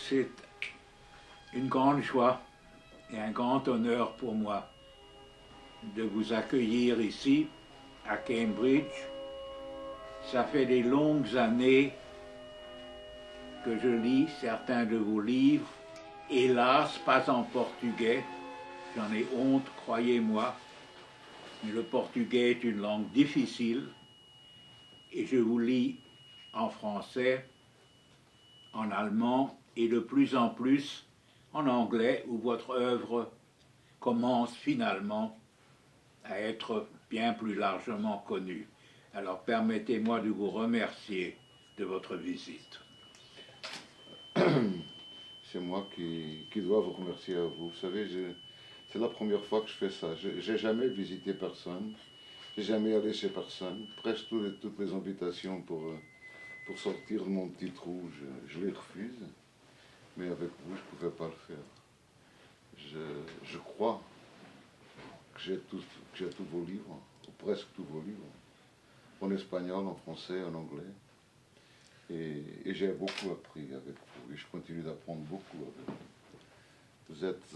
C'est une grande joie et un grand honneur pour moi de vous accueillir ici, à Cambridge. Ça fait des longues années que je lis certains de vos livres, hélas pas en portugais, j'en ai honte, croyez-moi, mais le portugais est une langue difficile et je vous lis en français, en allemand et de plus en plus en anglais, où votre œuvre commence finalement à être bien plus largement connue. Alors permettez-moi de vous remercier de votre visite. C'est moi qui dois vous remercier à vous. Vous savez, c'est la première fois que je fais ça. Je n'ai jamais visité personne, j'ai jamais allé chez personne. Presque toutes les invitations pour sortir de mon petit trou, je les refuse. Mais avec vous, je ne pouvais pas le faire. Je crois que j'ai tous vos livres, ou presque tous vos livres, en espagnol, en français, en anglais. Et j'ai beaucoup appris avec vous, et je continue d'apprendre beaucoup avec vous. Vous êtes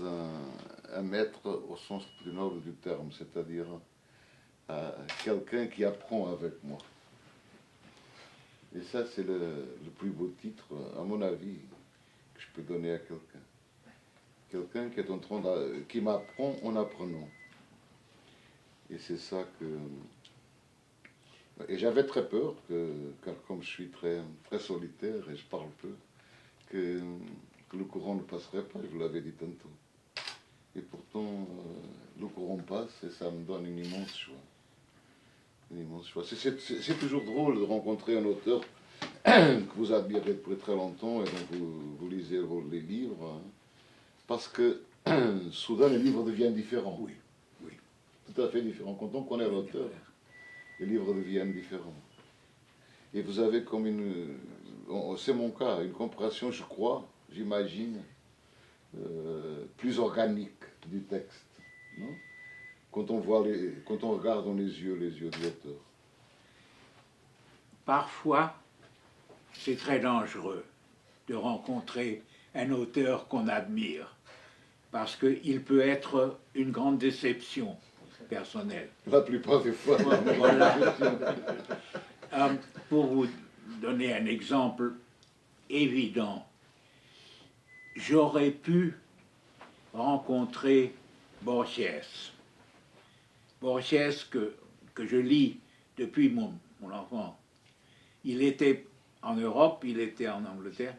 un maître au sens plus noble du terme, c'est-à-dire quelqu'un qui apprend avec moi. Et ça, c'est le plus beau titre, à mon avis, que je peux donner à quelqu'un. Quelqu'un qui est en train qui m'apprend en apprenant. Et c'est ça que... Et j'avais très peur, car comme je suis très, très solitaire et je parle peu, que le courant ne passerait pas, je vous l'avais dit tantôt. Et pourtant, le courant passe et ça me donne une immense joie. Une immense joie. C'est toujours drôle de rencontrer un auteur que vous admirez depuis très longtemps et dont vous lisez les livres, hein, parce que soudain les livres deviennent différents. Oui, oui. Tout à fait différents. Quand on connaît l'auteur, les livres deviennent différents. Et vous avez comme c'est mon cas, une compréhension, je crois, j'imagine, plus organique du texte. Non? Quand on regarde dans les yeux de l'auteur. Parfois, c'est très dangereux de rencontrer un auteur qu'on admire, parce qu'il peut être une grande déception personnelle. La plupart des fois. Voilà. Pour vous donner un exemple évident, j'aurais pu rencontrer Borges. Borges que je lis depuis mon enfant. Il était en Europe, il était en Angleterre,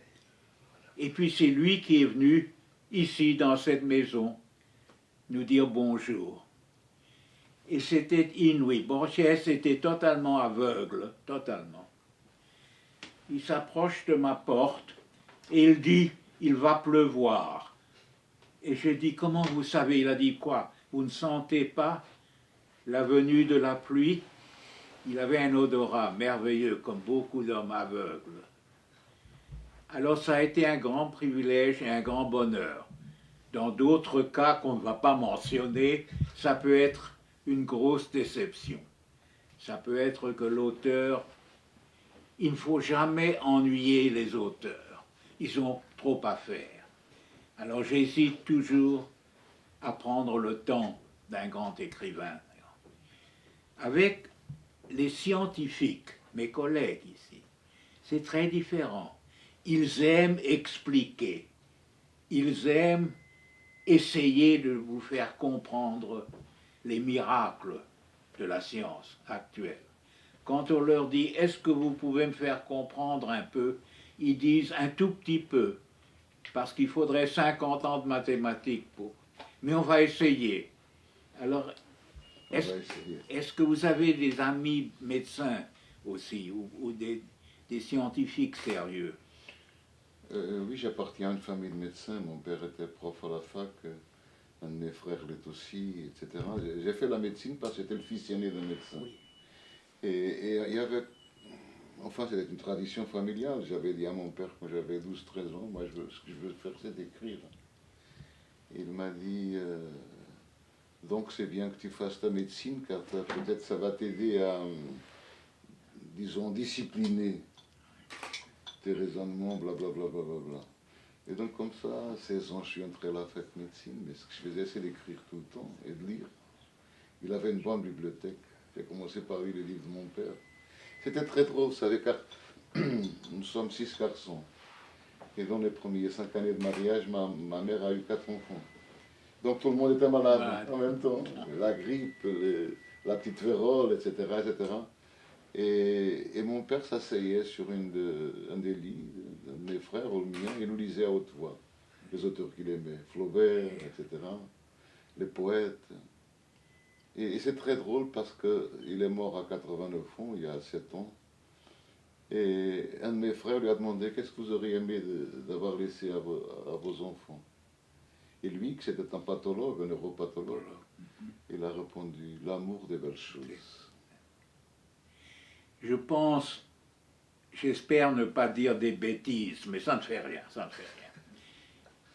et puis c'est lui qui est venu ici dans cette maison nous dire bonjour. Et c'était inouï. Borges était totalement aveugle, totalement. Il s'approche de ma porte et il dit, il va pleuvoir. Et je dis, comment vous savez? Il a dit quoi? Vous ne sentez pas la venue de la pluie? Il avait un odorat merveilleux, comme beaucoup d'hommes aveugles. Alors ça a été un grand privilège et un grand bonheur. Dans d'autres cas qu'on ne va pas mentionner, ça peut être une grosse déception. Ça peut être que l'auteur, il ne faut jamais ennuyer les auteurs. Ils ont trop à faire. Alors j'hésite toujours à prendre le temps d'un grand écrivain. Avec les scientifiques, mes collègues ici, c'est très différent. Ils aiment expliquer. Ils aiment essayer de vous faire comprendre les miracles de la science actuelle. Quand on leur dit « Est-ce que vous pouvez me faire comprendre un peu ?» Ils disent « Un tout petit peu, parce qu'il faudrait 50 ans de mathématiques pour... » Mais on va essayer. Alors, est-ce que vous avez des amis médecins aussi, ou des scientifiques sérieux? Oui, j'appartiens à une famille de médecins. Mon père était prof à la fac. Un de mes frères l'est aussi, etc. J'ai fait la médecine parce que j'étais le fils aîné d'un médecin. Oui. Et il y avait... Enfin, c'était une tradition familiale. J'avais dit à mon père quand j'avais 12-13 ans, moi, ce que je veux faire, c'est écrire. Et il m'a dit, donc c'est bien que tu fasses ta médecine, car peut-être ça va t'aider à, disons, discipliner tes raisonnements, blablabla. Et donc comme ça, à 16 ans, je suis entré à la fac de médecine, mais ce que je faisais, c'est d'écrire tout le temps et de lire. Il avait une bonne bibliothèque. J'ai commencé par lire les livres de mon père. C'était très drôle, vous savez, car nous sommes 6 garçons. Et dans les premières 5 années de mariage, ma mère a eu 4 enfants. Donc tout le monde était malade en même temps. La grippe, la petite vérole, etc. etc. Et mon père s'asseyait sur un des lits de mes frères ou le mien et nous lisait à haute voix les auteurs qu'il aimait, Flaubert, etc., les poètes. Et c'est très drôle parce qu'il est mort à 89 ans, il y a 7 ans. Et un de mes frères lui a demandé qu'est-ce que vous auriez aimé d'avoir laissé à vos enfants. Et lui, que c'était un pathologue, un neuropathologue, il a répondu l'amour des belles choses. Je pense, j'espère ne pas dire des bêtises, mais ça ne fait rien, ça ne fait rien.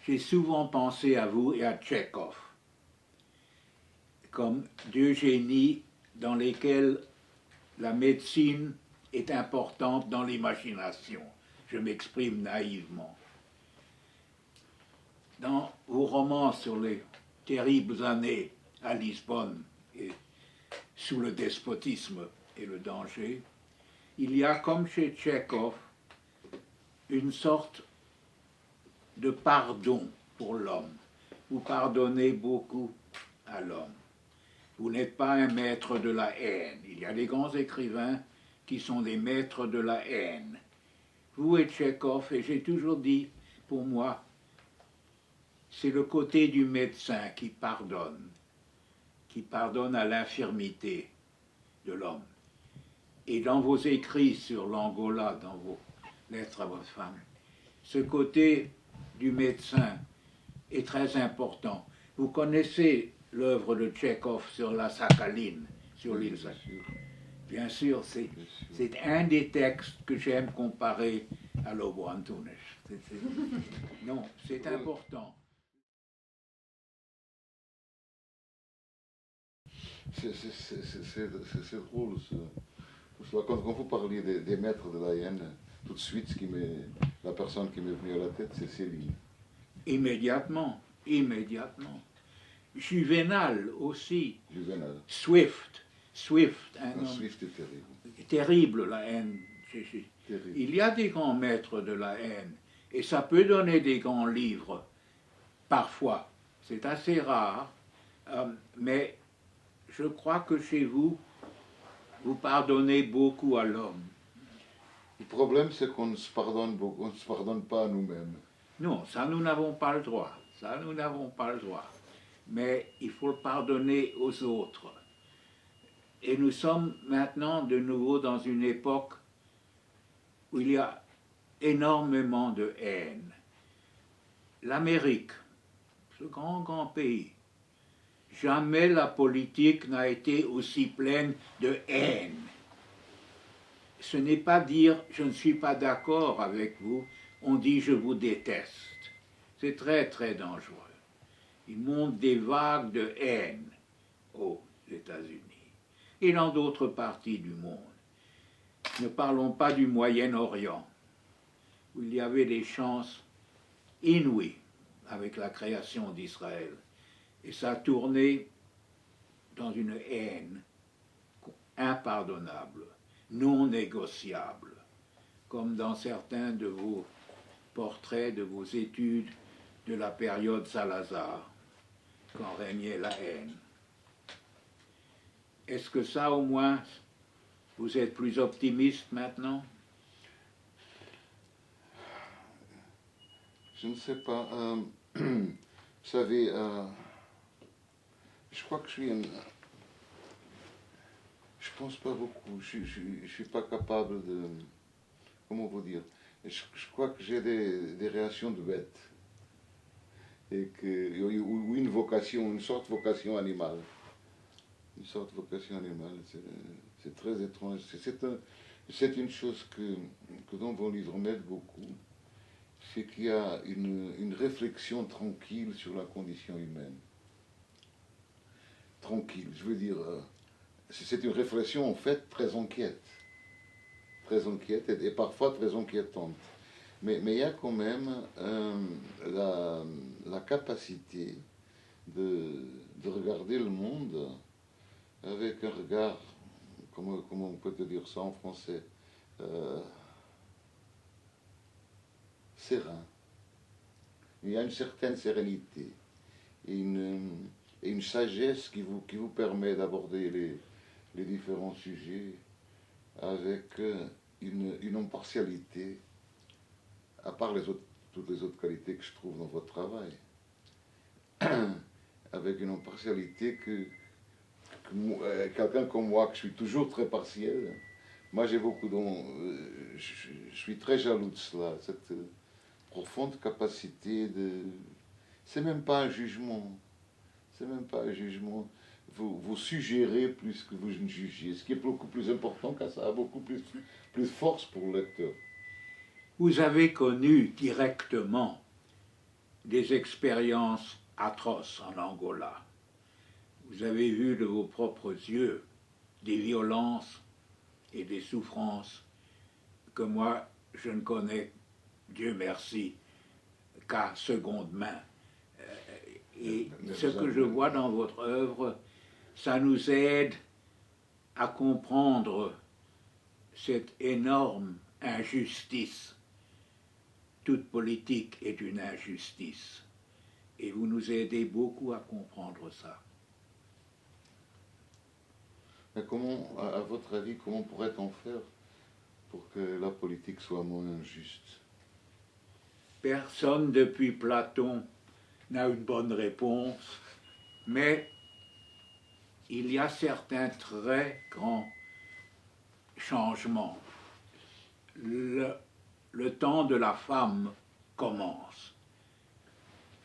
J'ai souvent pensé à vous et à Tchekhov comme deux génies dans lesquels la médecine est importante dans l'imagination. Je m'exprime naïvement. Dans vos romans sur les terribles années à Lisbonne et sous le despotisme et le danger, il y a comme chez Tchekhov une sorte de pardon pour l'homme. Vous pardonnez beaucoup à l'homme. Vous n'êtes pas un maître de la haine. Il y a des grands écrivains qui sont des maîtres de la haine. Vous et Tchekhov, et j'ai toujours dit, pour moi, c'est le côté du médecin qui pardonne à l'infirmité de l'homme. Et dans vos écrits sur l'Angola, dans vos lettres à votre femme, ce côté du médecin est très important. Vous connaissez l'œuvre de Tchekhov sur la Sakhaline, sur l'île Sakhaline. Bien sûr, c'est un des textes que j'aime comparer à Lobo Antunes. Non, c'est important. C'est drôle. Quand vous parliez des maîtres de la haine, tout de suite, la personne qui m'est venue à la tête, c'est Céline. Immédiatement. Juvénal aussi. Juvénal. Swift, Swift est terrible. Terrible la haine. Terrible. Il y a des grands maîtres de la haine. Et ça peut donner des grands livres. Parfois. C'est assez rare. Mais je crois que chez vous, vous pardonnez beaucoup à l'homme. Le problème, c'est qu'on ne se pardonne beaucoup, on ne se pardonne pas à nous-mêmes. Non, ça nous n'avons pas le droit. Ça nous n'avons pas le droit. Mais il faut le pardonner aux autres. Et nous sommes maintenant de nouveau dans une époque où il y a énormément de haine. L'Amérique, ce grand pays, jamais la politique n'a été aussi pleine de haine. Ce n'est pas dire « je ne suis pas d'accord avec vous », on dit « je vous déteste ». C'est très très dangereux. Il monte des vagues de haine aux États-Unis et dans d'autres parties du monde. Ne parlons pas du Moyen-Orient, où il y avait des chances inouïes avec la création d'Israël. Et ça a tourné dans une haine impardonnable, non négociable, comme dans certains de vos portraits, de vos études de la période Salazar, quand régnait la haine. Est-ce que ça, au moins, vous êtes plus optimiste maintenant? Je ne sais pas. Vous savez, je crois que je suis un... Je pense pas beaucoup. Je suis pas capable de... Comment vous dire? Je crois que j'ai des réactions de bête. Ou une vocation, une sorte de vocation animale. Une sorte de vocation animale. C'est très étrange. C'est une chose que dans vos livres m'aide beaucoup. C'est qu'il y a une réflexion tranquille sur la condition humaine. Tranquille, je veux dire, c'est une réflexion en fait très inquiète et parfois très inquiétante. Mais il y a quand même la capacité de regarder le monde avec un regard, comment on peut te dire ça en français, serein. Il y a une certaine sérénité et une sagesse qui vous permet d'aborder les différents sujets avec une impartialité, à part toutes les autres qualités que je trouve dans votre travail, avec une impartialité quelqu'un comme moi, que je suis toujours très partiel, moi j'ai beaucoup je suis très jaloux de cela, cette profonde capacité de... C'est même pas un jugement, c'est même pas un jugement. Vous suggérez plus que vous ne jugez, ce qui est beaucoup plus important car ça a beaucoup plus de force pour le lecteur. Vous avez connu directement des expériences atroces en Angola. Vous avez vu de vos propres yeux des violences et des souffrances que moi je ne connais, Dieu merci, qu'à seconde main. Et ce que je vois dans votre œuvre, ça nous aide à comprendre cette énorme injustice. Toute politique est une injustice. Et vous nous aidez beaucoup à comprendre ça. Mais comment, à votre avis, comment pourrait-on faire pour que la politique soit moins injuste? Personne depuis Platon n'a une bonne réponse, mais il y a certains très grands changements. Le temps de la femme commence.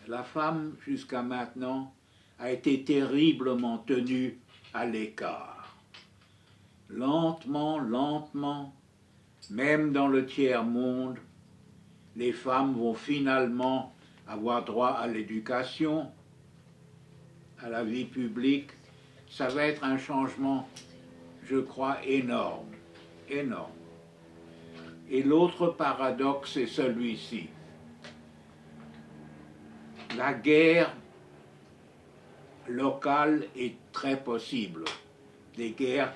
La femme, jusqu'à maintenant, a été terriblement tenue à l'écart. Lentement, lentement, même dans le tiers-monde, les femmes vont finalement avoir droit à l'éducation, à la vie publique. Ça va être un changement, je crois, énorme, énorme. Et l'autre paradoxe est celui-ci. La guerre locale est très possible. Des guerres,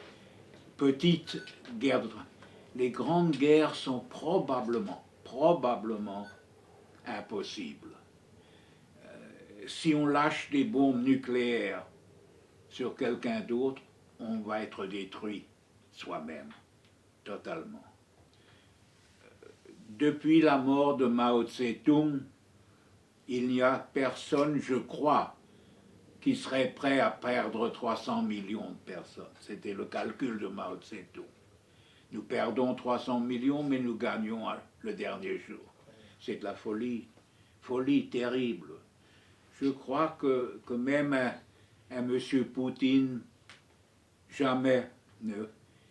petites guerres, les grandes guerres sont probablement impossibles. Si on lâche des bombes nucléaires sur quelqu'un d'autre, on va être détruit soi-même, totalement. Depuis la mort de Mao Tse-tung, il n'y a personne, je crois, qui serait prêt à perdre 300 millions de personnes. C'était le calcul de Mao Tse-tung. Nous perdons 300 millions, mais nous gagnons le dernier jour. C'est de la folie, folie terrible. Je crois que même un monsieur Poutine jamais ne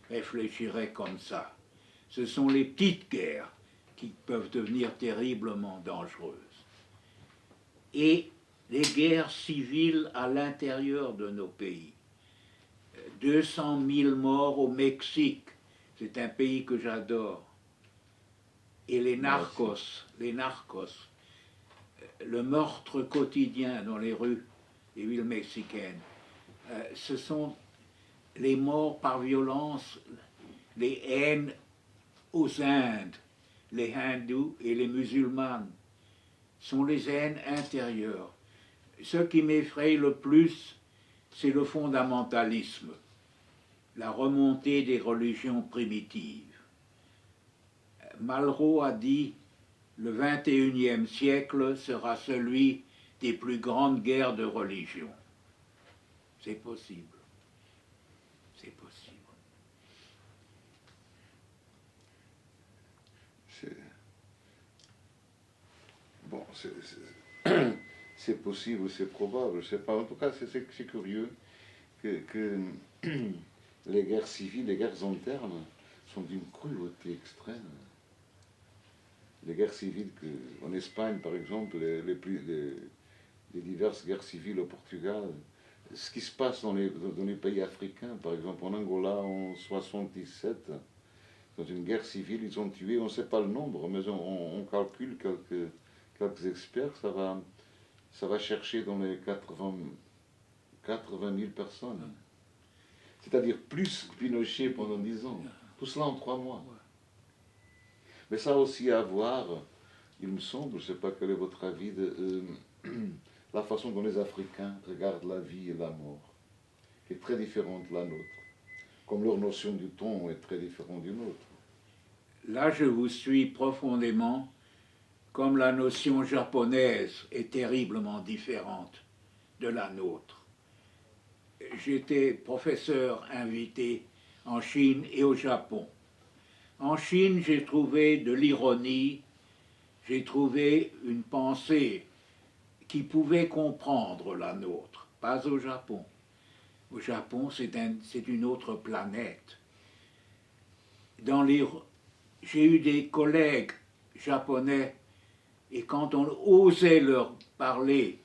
réfléchirait comme ça. Ce sont les petites guerres qui peuvent devenir terriblement dangereuses. Et les guerres civiles à l'intérieur de nos pays. 200 000 morts au Mexique, c'est un pays que j'adore. Et les narcos, le meurtre quotidien dans les rues des villes mexicaines, ce sont les morts par violence, les haines aux Indes, les hindous et les musulmanes, sont les haines intérieures. Ce qui m'effraie le plus, c'est le fondamentalisme, la remontée des religions primitives. Malraux a dit « Le 21e siècle sera celui des plus grandes guerres de religion ». C'est possible. C'est possible. Bon, c'est possible, c'est probable, je sais pas. En tout cas, c'est curieux que les guerres civiles, les guerres internes sont d'une cruauté extrême. Les guerres civiles en Espagne, par exemple, les diverses guerres civiles au Portugal, ce qui se passe dans les pays africains, par exemple en Angola en 77, Dans une guerre civile, ils ont tué, on ne sait pas le nombre, mais on calcule quelques experts, ça va chercher dans les 80 000 personnes. C'est-à-dire plus que Pinochet pendant 10 ans. Tout cela en 3 mois. Mais ça a aussi à voir, il me semble, je ne sais pas quel est votre avis, de la façon dont les Africains regardent la vie et la mort, qui est très différente de la nôtre. Comme leur notion du temps est très différente d'une autre. Là, je vous suis profondément, comme la notion japonaise est terriblement différente de la nôtre. J'étais professeur invité en Chine et au Japon. En Chine, j'ai trouvé de l'ironie, j'ai trouvé une pensée qui pouvait comprendre la nôtre, pas au Japon. Au Japon, c'est une autre planète. J'ai eu des collègues japonais, et quand on osait leur parler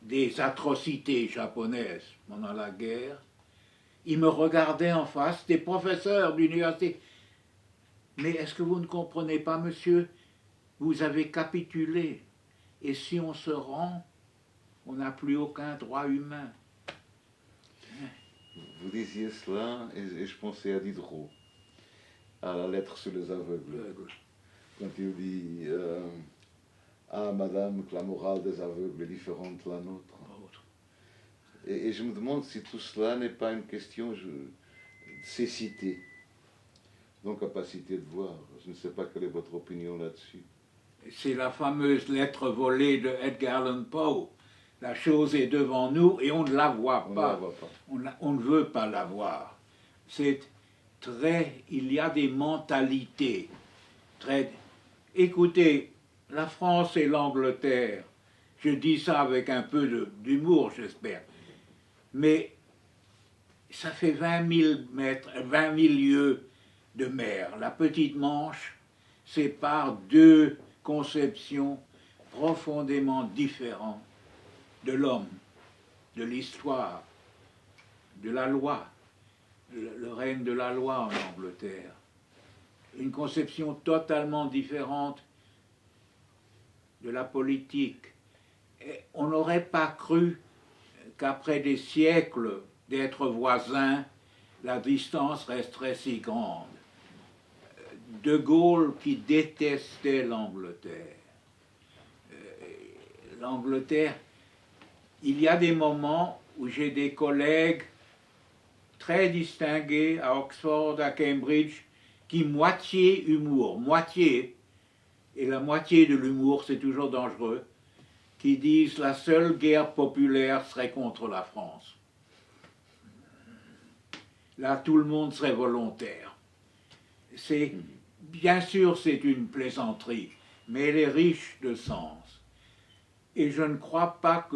des atrocités japonaises pendant la guerre, ils me regardaient en face, des professeurs d'université. Mais est-ce que vous ne comprenez pas, monsieur? Vous avez capitulé. Et si on se rend, on n'a plus aucun droit humain. Vous disiez cela, et je pensais à Diderot, à la lettre sur les aveugles. Quand il dit ah, madame, que la morale des aveugles est différente de la nôtre. Et je me demande si tout cela n'est pas une question de cécité, donc capacité de voir. Je ne sais pas quelle est votre opinion là-dessus. C'est la fameuse lettre volée de Edgar Allan Poe. La chose est devant nous et on ne la voit pas. On ne veut pas la voir. Il y a des mentalités très... Écoutez, la France et l'Angleterre, je dis ça avec un peu d'humour, j'espère, mais ça fait 20 000 lieues de mer. La petite Manche sépare deux conceptions profondément différentes de l'homme, de l'histoire, de la loi, le règne de la loi en Angleterre. Une conception totalement différente de la politique. Et on n'aurait pas cru qu'après des siècles d'être voisins, la distance resterait si grande. De Gaulle qui détestait l'Angleterre. L'Angleterre, il y a des moments où j'ai des collègues très distingués à Oxford, à Cambridge, qui moitié humour, moitié, et la moitié de l'humour c'est toujours dangereux, qui disent la seule guerre populaire serait contre la France. Là, tout le monde serait volontaire. Bien sûr, c'est une plaisanterie, mais elle est riche de sens. Et je ne crois pas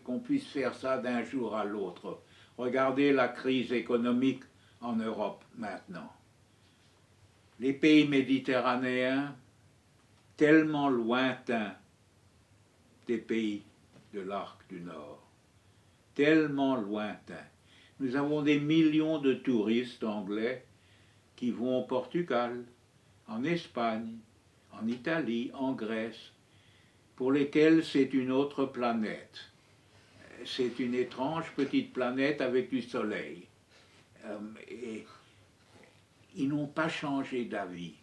qu'on puisse faire ça d'un jour à l'autre. Regardez la crise économique en Europe maintenant. Les pays méditerranéens, tellement lointains des pays de l'arc du Nord, tellement lointains. Nous avons des millions de touristes anglais qui vont au Portugal, en Espagne, en Italie, en Grèce, pour lesquels c'est une autre planète. C'est une étrange petite planète avec du soleil. Et ils n'ont pas changé d'avis.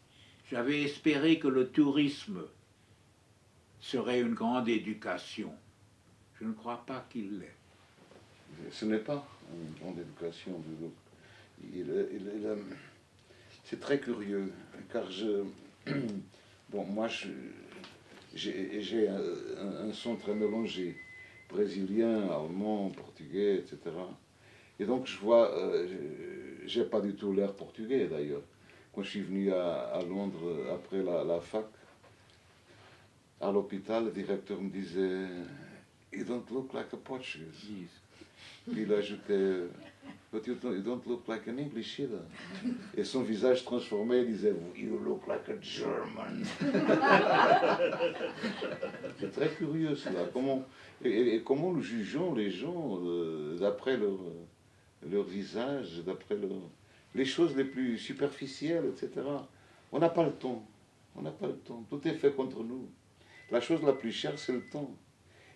J'avais espéré que le tourisme serait une grande éducation. Je ne crois pas qu'il l'est. Ce n'est pas une grande éducation. C'est très curieux, car moi j'ai un son très mélangé, brésilien, allemand, portugais, etc. Et donc je vois, j'ai pas du tout l'air portugais d'ailleurs. Quand je suis venu à Londres après la fac, à l'hôpital, le directeur me disait « You don't look like a Portuguese ». Puis il ajoutait « But you don't look like an English either ». Et son visage transformé, il disait « You look like a German ». C'est très curieux cela. Comment nous jugeons les gens d'après leur visage, d'après leur... les choses les plus superficielles, etc. On n'a pas le temps. On n'a pas le temps. Tout est fait contre nous. La chose la plus chère, c'est le temps.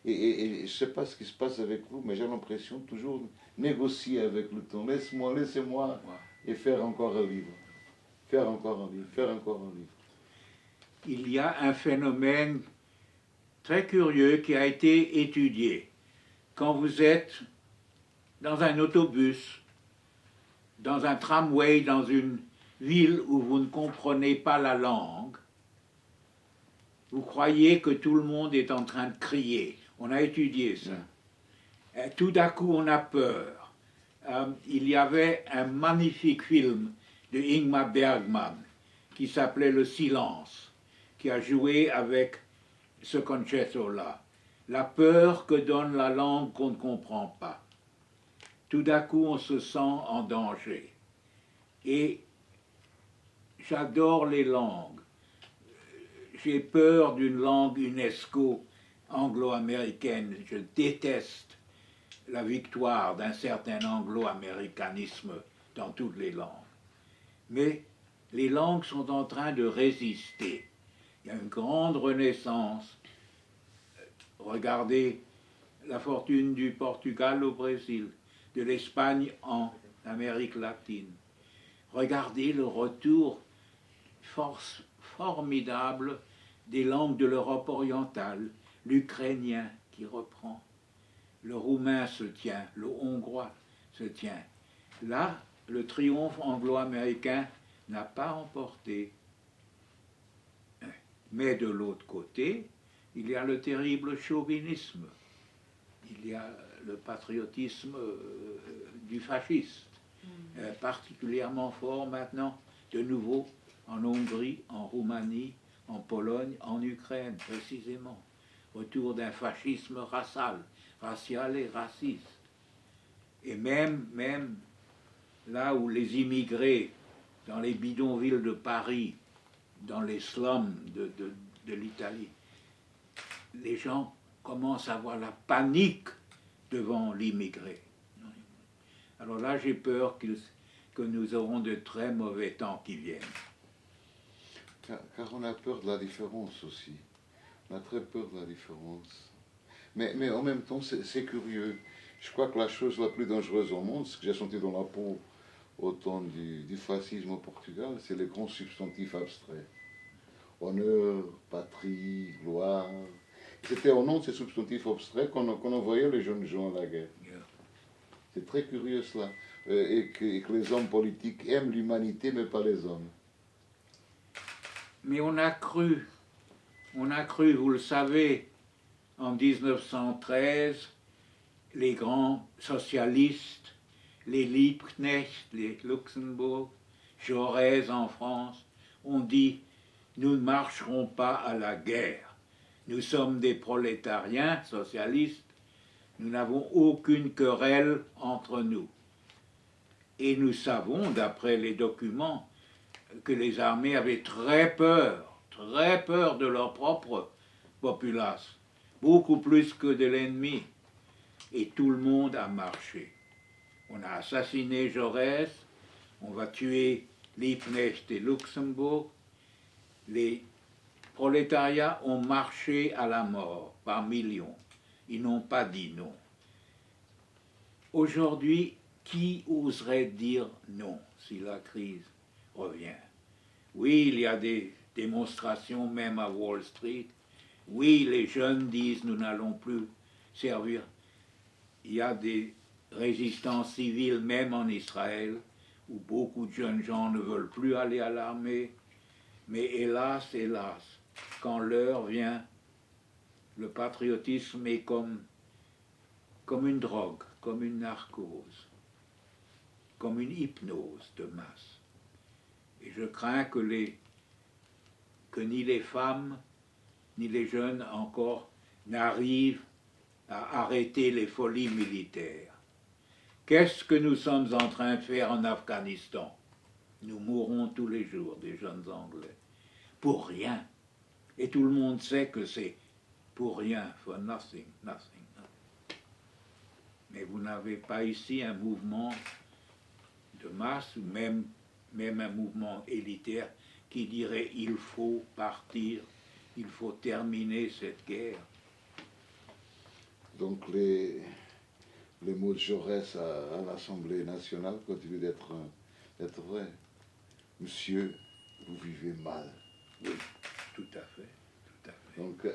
Et je ne sais pas ce qui se passe avec vous, mais j'ai l'impression de toujours négocier avec le temps. Laisse-moi, laissez-moi et faire encore un livre. Faire encore un livre, faire encore un livre. Il y a un phénomène très curieux qui a été étudié. Quand vous êtes dans un autobus, dans un tramway, dans une ville où vous ne comprenez pas la langue, vous croyez que tout le monde est en train de crier. On a étudié ça. Tout d'un coup, on a peur. Il y avait un magnifique film de Ingmar Bergman qui s'appelait Le Silence, qui a joué avec ce concerto-là. La peur que donne la langue qu'on ne comprend pas. Tout d'un coup, on se sent en danger. Et j'adore les langues. J'ai peur d'une langue UNESCO anglo-américaine. Je déteste la victoire d'un certain anglo-américanisme dans toutes les langues. Mais les langues sont en train de résister. Il y a une grande renaissance. Regardez la fortune du Portugal au Brésil, de l'Espagne en Amérique latine. Regardez le retour formidable des langues de l'Europe orientale, l'ukrainien qui reprend, le roumain se tient, le hongrois se tient. Là, le triomphe anglo-américain n'a pas emporté. Mais de l'autre côté, il y a le terrible chauvinisme, il y a le patriotisme du fasciste, particulièrement fort maintenant, de nouveau en Hongrie, en Roumanie, en Pologne, en Ukraine, précisément. Autour d'un fascisme racial et raciste. Et même là où les immigrés, dans les bidonvilles de Paris, dans les slums de l'Italie, les gens commencent à avoir la panique devant l'immigré. Alors là, j'ai peur que nous aurons de très mauvais temps qui viennent. Car on a peur de la différence aussi. On a très peur de la différence. Mais en même temps, c'est curieux. Je crois que la chose la plus dangereuse au monde, ce que j'ai senti dans la peau au temps du fascisme au Portugal, c'est les grands substantifs abstraits. Honneur, patrie, gloire. C'était au nom de ces substantifs abstraits qu'on envoyait les jeunes gens à la guerre. C'est très curieux cela. Et que les hommes politiques aiment l'humanité, mais pas les hommes. Mais on a cru, vous le savez, en 1913, les grands socialistes, les Liebknecht, les Luxembourg, Jaurès en France, ont dit « Nous ne marcherons pas à la guerre. Nous sommes des prolétariens socialistes, nous n'avons aucune querelle entre nous. » Et nous savons, d'après les documents, que les armées avaient très peur de leur propre populace, beaucoup plus que de l'ennemi. Et tout le monde a marché. On a assassiné Jaurès, on va tuer Liebknecht et Luxembourg. Les prolétariats ont marché à la mort par millions. Ils n'ont pas dit non. Aujourd'hui, qui oserait dire non si la crise revient? Oui, il y a des démonstrations même à Wall Street. Oui, les jeunes disent nous n'allons plus servir. Il y a des résistances civiles même en Israël où beaucoup de jeunes gens ne veulent plus aller à l'armée. Mais hélas, quand l'heure vient, le patriotisme est comme une drogue, comme une narcose, comme une hypnose de masse. Et je crains que ni les femmes, ni les jeunes encore n'arrivent à arrêter les folies militaires. Qu'est-ce que nous sommes en train de faire en Afghanistan? Nous mourrons tous les jours, des jeunes Anglais, pour rien. Et tout le monde sait que c'est pour rien, for nothing, nothing. Mais vous n'avez pas ici un mouvement de masse, ou même un mouvement élitaire qui dirait il faut partir, il faut terminer cette guerre. Donc les mots de Jaurès à l'Assemblée nationale continuent d'être vrais. Monsieur, vous vivez mal. Oui, tout à fait, tout à fait. Donc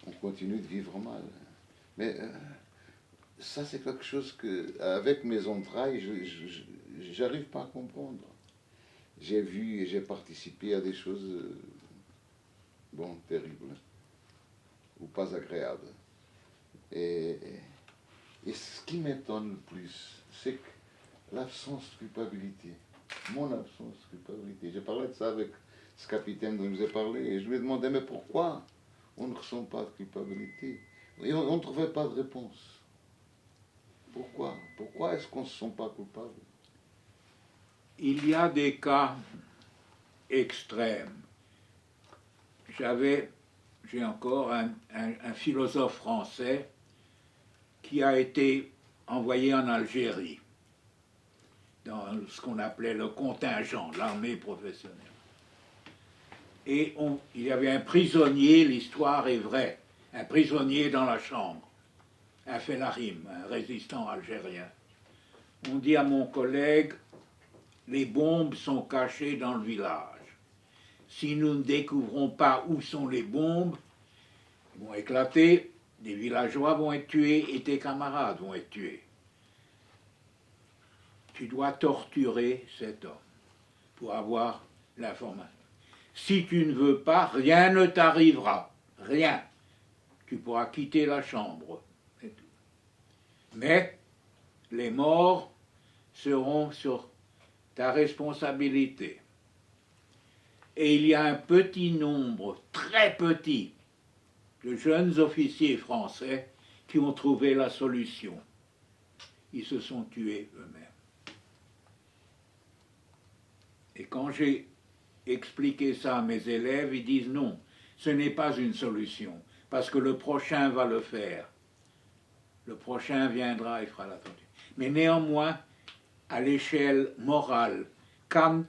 on continue de vivre mal. Mais ça c'est quelque chose que, avec mes entrailles, j'arrive pas à comprendre. J'ai vu et j'ai participé à des choses, bon, terribles, ou pas agréables. Et ce qui m'étonne le plus, c'est que l'absence de culpabilité, mon absence de culpabilité. J'ai parlé de ça avec ce capitaine dont je vous ai parlé, et je lui ai demandé, mais pourquoi on ne ressent pas de culpabilité? Et on ne trouvait pas de réponse. Pourquoi? Pourquoi est-ce qu'on ne se sent pas coupable? Il y a des cas extrêmes. J'ai encore un philosophe français qui a été envoyé en Algérie, dans ce qu'on appelait le contingent, l'armée professionnelle. Et il y avait un prisonnier, l'histoire est vraie, un prisonnier dans la chambre, un Fellarim, un résistant algérien. On dit à mon collègue, les bombes sont cachées dans le village. Si nous ne découvrons pas où sont les bombes, elles vont éclater, des villageois vont être tués et tes camarades vont être tués. Tu dois torturer cet homme pour avoir l'information. Si tu ne veux pas, rien ne t'arrivera. Rien. Tu pourras quitter la chambre. Mais les morts seront sur ta responsabilité. Et il y a un petit nombre, très petit, de jeunes officiers français qui ont trouvé la solution. Ils se sont tués eux-mêmes. Et quand j'ai expliqué ça à mes élèves, ils disent non, ce n'est pas une solution, parce que le prochain va le faire. Le prochain viendra et fera la tentative. Mais néanmoins, à l'échelle morale, Kant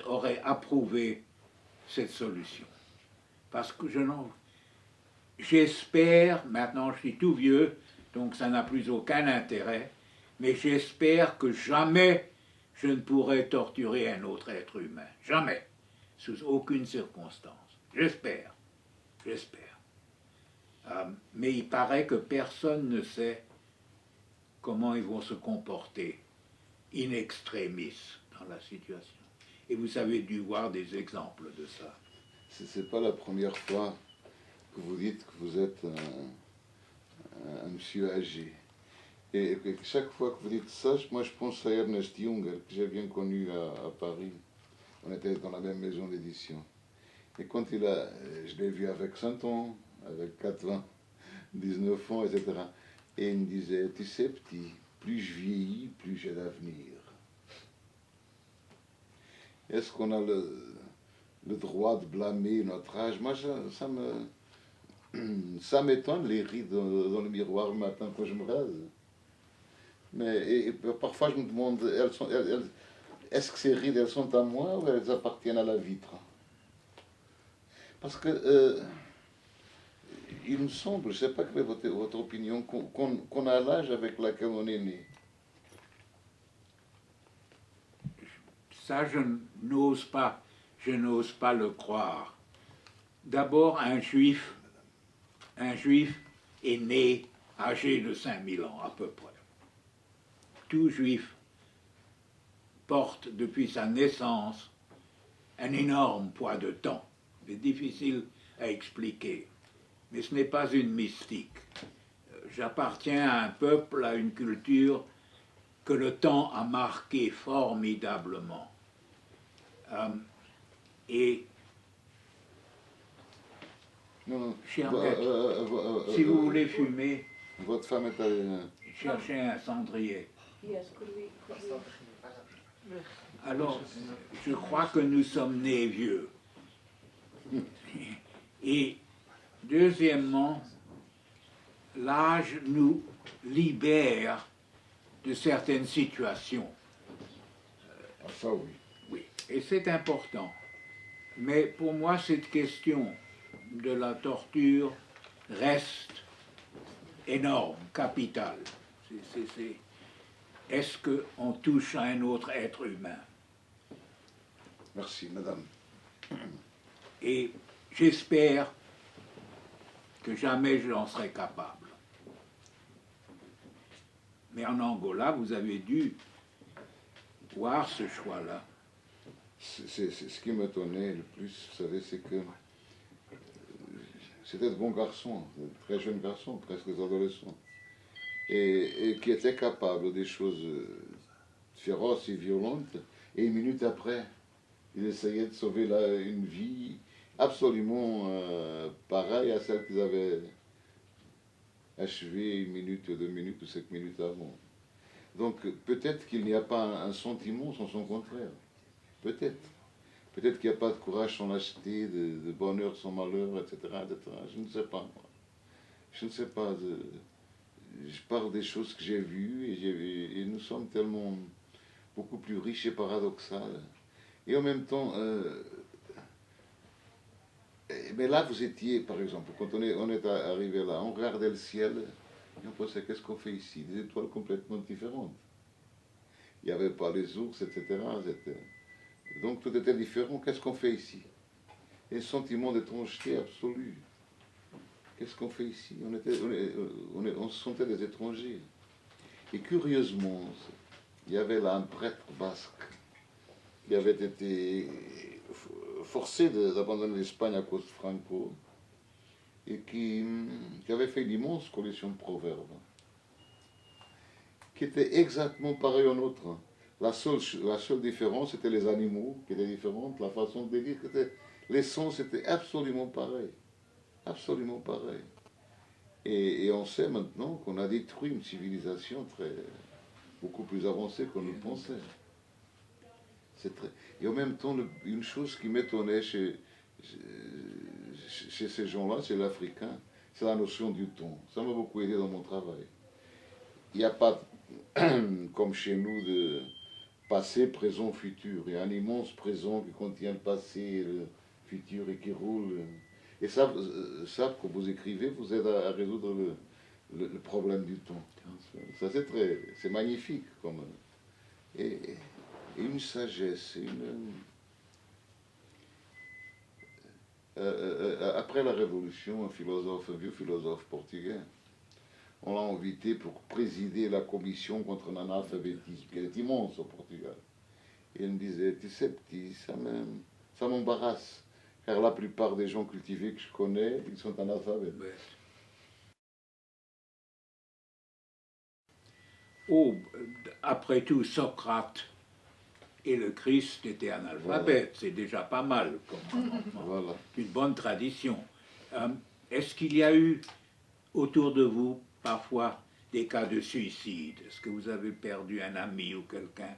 aurait approuvé cette solution. Parce que j'espère, maintenant je suis tout vieux, donc ça n'a plus aucun intérêt, mais j'espère que jamais je ne pourrai torturer un autre être humain. Jamais. Sous aucune circonstance. J'espère. Mais il paraît que personne ne sait comment ils vont se comporter in extremis dans la situation. Et vous avez dû voir des exemples de ça. Ce n'est pas la première fois que vous dites que vous êtes un monsieur âgé. Et chaque fois que vous dites ça, moi je pense à Ernest Junger, que j'ai bien connu à Paris. On était dans la même maison d'édition. Et quand je l'ai vu avec 100 ans, avec 80, 19 ans, etc. Et il me disait, tu sais petit, plus je vieillis, plus j'ai d'avenir. Est-ce qu'on a le droit de blâmer notre âge? Moi, ça m'étonne les rides dans le miroir le matin quand je me rase. Mais parfois je me demande, est-ce que ces rides, elles sont à moi ou elles appartiennent à la vitre? Parce que il me semble, je ne sais pas quelle est votre opinion, qu'on a l'âge avec lequel on est né. Ça, je n'ose pas le croire. D'abord, un juif est né âgé de 5000 ans, à peu près. Tout juif porte depuis sa naissance un énorme poids de temps. C'est difficile à expliquer, mais ce n'est pas une mystique. J'appartiens à un peuple, à une culture que le temps a marqué formidablement. Et Non, cher maître, si vous voulez fumer, votre femme est cherchez un cendrier. Alors, je crois que nous sommes nés vieux. Et deuxièmement, l'âge nous libère de certaines situations. Ah, ça oui. Oui, et c'est important. Mais pour moi, cette question de la torture reste énorme, capitale. Est-ce qu'on touche à un autre être humain? Merci, madame. Et j'espère que jamais je n'en serai capable. Mais en Angola, vous avez dû voir ce choix-là. C'est ce qui m'étonnait le plus, vous savez, c'est que c'était de bons garçons, de très jeunes garçons, presque des adolescents, et qui étaient capables des choses féroces et violentes, et une minute après, ils essayaient de sauver une vie absolument pareille à celle qu'ils avaient achevée 1 minute, 2 minutes ou 5 minutes avant. Donc peut-être qu'il n'y a pas un sentiment sans son contraire. Peut-être. Peut-être qu'il n'y a pas de courage sans lâcheté, de bonheur sans malheur, etc., etc. Je ne sais pas. Moi. Je ne sais pas. Je parle des choses que j'ai vues et nous sommes tellement beaucoup plus riches et paradoxales. Et en même temps, mais là vous étiez, par exemple, quand on est arrivé là, on regardait le ciel et on pensait qu'est-ce qu'on fait ici? Des étoiles complètement différentes. Il n'y avait pas les ours, etc. Donc tout était différent. Qu'est-ce qu'on fait ici? Et un sentiment d'étrangeté absolue. Qu'est-ce qu'on fait ici? On se sentait des étrangers. Et curieusement, il y avait là un prêtre basque qui avait été forcé d'abandonner l'Espagne à cause de Franco et qui avait fait une immense collection de proverbes qui étaient exactement pareils aux nôtres. La seule différence, c'était les animaux qui étaient différents, la façon de les dire, l'essence était absolument pareil. Absolument pareil. Et on sait maintenant qu'on a détruit une civilisation beaucoup plus avancée qu'on ne pensait. Et en même temps, une chose qui m'étonnait chez ces gens-là, chez l'Africain, c'est la notion du temps. Ça m'a beaucoup aidé dans mon travail. Il n'y a pas, comme chez nous, de passé, présent, futur. Il y a un immense présent qui contient le passé et le futur et qui roule. Et ça quand vous écrivez, vous aide à résoudre le problème du temps. Ça, c'est magnifique. Et une sagesse, après la Révolution, un vieux philosophe portugais, on l'a invité pour présider la commission contre l'analphabétisme, qui est immense au Portugal. Et il me disait, tu sais, petit, ça m'embarrasse, car la plupart des gens cultivés que je connais, ils sont analphabètes. Ouais. Oh, après tout, Socrate et le Christ étaient analphabètes, voilà. C'est déjà pas mal, voilà. Une bonne tradition. Est-ce qu'il y a eu autour de vous parfois des cas de suicide? Est-ce que vous avez perdu un ami ou quelqu'un?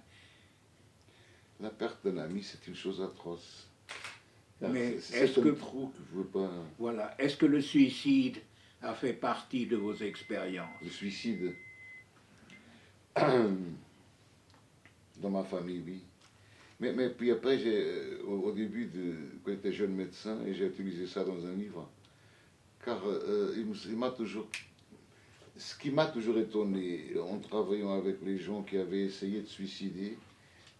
La perte d'un ami, c'est une chose atroce. Mais est-ce que trou que je veux pas... Voilà. Est-ce que le suicide a fait partie de vos expériences? Le suicide, dans ma famille, oui. Mais puis après, au début, quand j'étais jeune médecin, et j'ai utilisé ça dans un livre, car il m'a toujours... Ce qui m'a toujours étonné en travaillant avec les gens qui avaient essayé de suicider,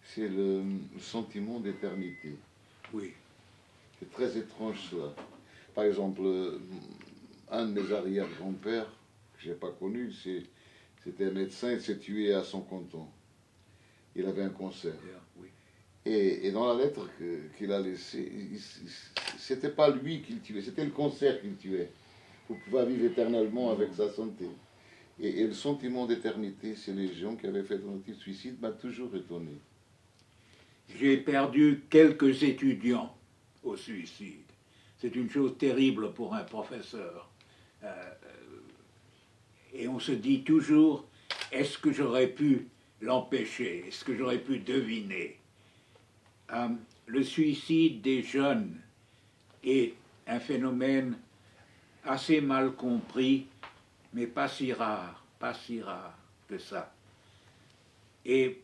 c'est le sentiment d'éternité. Oui. C'est très étrange cela. Par exemple, un de mes arrière-grands-pères, que je n'ai pas connu, c'était un médecin, il s'est tué à 50 ans. Il avait un cancer. Oui. Et dans la lettre qu'il a laissée, c'était pas lui qui le tuait, c'était le cancer qui le tuait. Pour pouvoir vivre éternellement avec sa santé. Et le sentiment d'éternité, c'est les gens qui avaient fait un petit suicide, m'a toujours étonné. J'ai perdu quelques étudiants au suicide. C'est une chose terrible pour un professeur. Et on se dit toujours, est-ce que j'aurais pu l'empêcher? Est-ce que j'aurais pu deviner? Le suicide des jeunes est un phénomène assez mal compris, mais pas si rare que ça. Et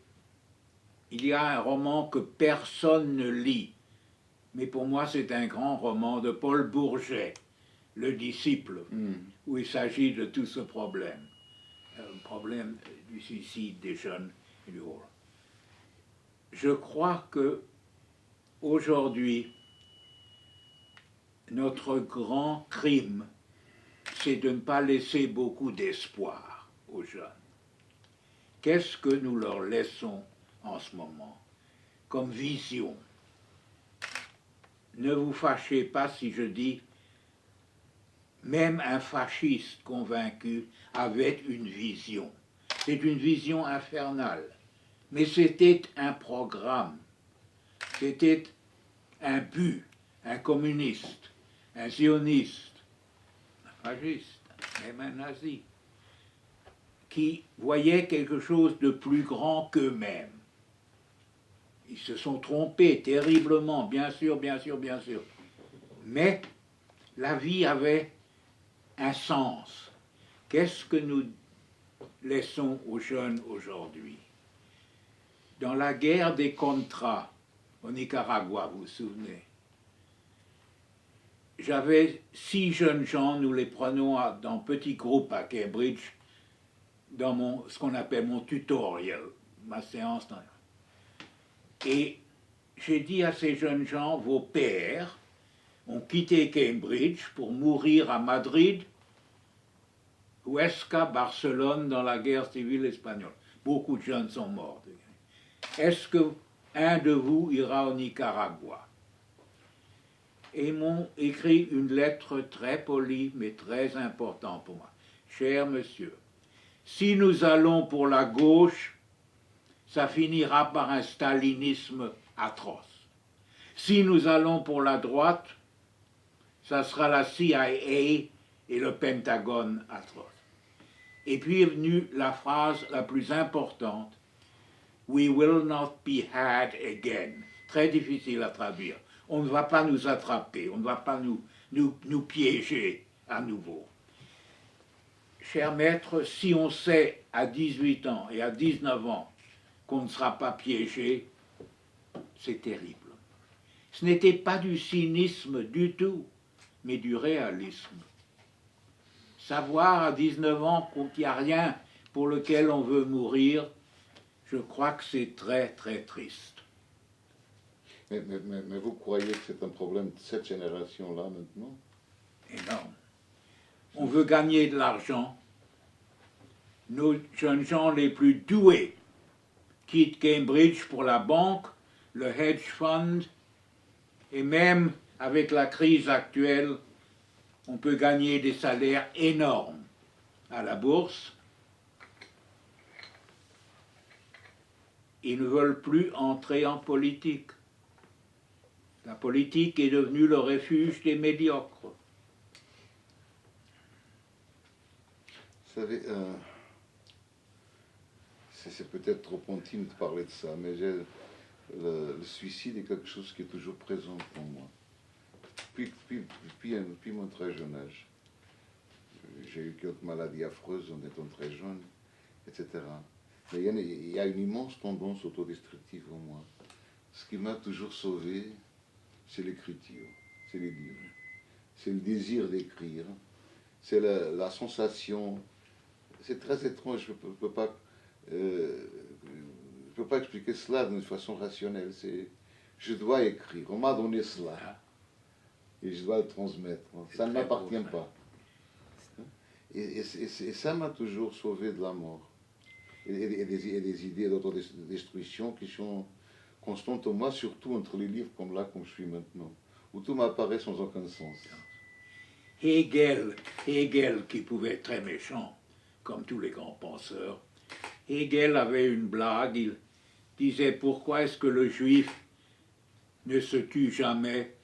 il y a un roman que personne ne lit, mais pour moi c'est un grand roman de Paul Bourget, Le disciple, où il s'agit de tout ce problème, le problème du suicide des jeunes et du rôle. Je crois que aujourd'hui, notre grand crime, c'est de ne pas laisser beaucoup d'espoir aux jeunes. Qu'est-ce que nous leur laissons en ce moment comme vision? Ne vous fâchez pas si je dis, même un fasciste convaincu avait une vision. C'est une vision infernale, mais c'était un programme, c'était un but, un communiste, un sioniste, un fasciste, même un nazi, qui voyaient quelque chose de plus grand qu'eux-mêmes. Ils se sont trompés terriblement, bien sûr, bien sûr, bien sûr. Mais la vie avait un sens. Qu'est-ce que nous laissons aux jeunes aujourd'hui? Dans la guerre des Contras, au Nicaragua, vous vous souvenez, j'avais 6 jeunes gens, nous les prenons dans petits groupes à Cambridge, dans ce qu'on appelle mon tutorial, ma séance. Et j'ai dit à ces jeunes gens, vos pères ont quitté Cambridge pour mourir à Madrid, Huesca, Barcelone dans la guerre civile espagnole. Beaucoup de jeunes sont morts. Est-ce que un de vous ira au Nicaragua? Et ils m'ont écrit une lettre très polie, mais très importante pour moi. Cher monsieur, si nous allons pour la gauche, ça finira par un stalinisme atroce. Si nous allons pour la droite, ça sera la CIA et le Pentagone atroce. Et puis est venue la phrase la plus importante, We will not be had again. Très difficile à traduire. On ne va pas nous attraper, on ne va pas nous piéger à nouveau. Cher maître, si on sait à 18 ans et à 19 ans qu'on ne sera pas piégé, c'est terrible. Ce n'était pas du cynisme du tout, mais du réalisme. Savoir à 19 ans qu'il n'y a rien pour lequel on veut mourir, je crois que c'est très très triste. Mais vous croyez que c'est un problème de cette génération-là maintenant? Énorme. On veut gagner de l'argent. Nos jeunes gens les plus doués quittent Cambridge pour la banque, le hedge fund, et même avec la crise actuelle, on peut gagner des salaires énormes à la bourse. Ils ne veulent plus entrer en politique. La politique est devenue le refuge des médiocres. Vous savez, c'est peut-être trop intime de parler de ça, mais le suicide est quelque chose qui est toujours présent pour moi. Depuis mon très jeune âge. J'ai eu quelques maladies affreuses en étant très jeune, etc. Mais il y a une immense tendance autodestructive en moi. Ce qui m'a toujours sauvé, c'est l'écriture, c'est les livres. C'est le désir d'écrire, c'est la sensation. C'est très étrange, je ne peux pas expliquer cela d'une façon rationnelle. Je dois écrire, on m'a donné cela, et je dois le transmettre. Ça ne m'appartient pas. Et ça m'a toujours sauvé de la mort. Et des idées d'autodestruction qui sont constantes en moi, surtout entre les livres comme je suis maintenant, où tout m'apparaît sans aucun sens. Hegel, qui pouvait être très méchant, comme tous les grands penseurs, Hegel avait une blague, il disait « Pourquoi est-ce que le juif ne se tue jamais?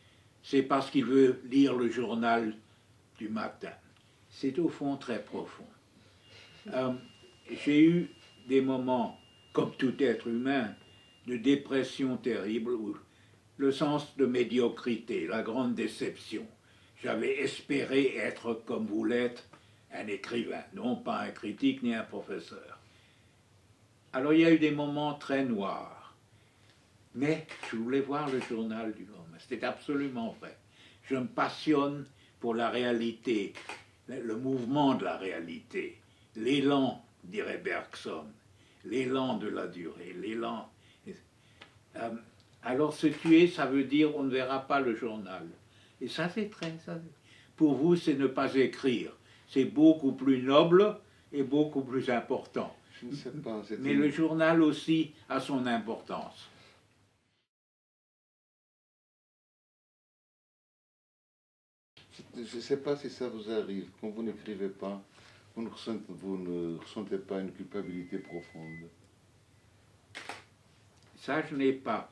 C'est parce qu'il veut lire le journal du matin. » C'est au fond très profond. J'ai eu des moments, comme tout être humain, de dépression terrible, où le sens de médiocrité, la grande déception. J'avais espéré être, comme vous l'êtes, un écrivain, non pas un critique ni un professeur. Alors il y a eu des moments très noirs. Mais je voulais voir le journal du lendemain. C'était absolument vrai. Je me passionne pour la réalité, le mouvement de la réalité, l'élan, dirait Bergson, l'élan de la durée, l'élan. Alors se tuer, ça veut dire on ne verra pas le journal. Et ça c'est très... Ça, pour vous, c'est ne pas écrire. C'est beaucoup plus noble et beaucoup plus important. Je ne sais pas. Mais le journal aussi a son importance. Je ne sais pas si ça vous arrive. Quand vous n'écrivez pas, vous ne ressentez pas une culpabilité profonde. Ça, je n'ai pas.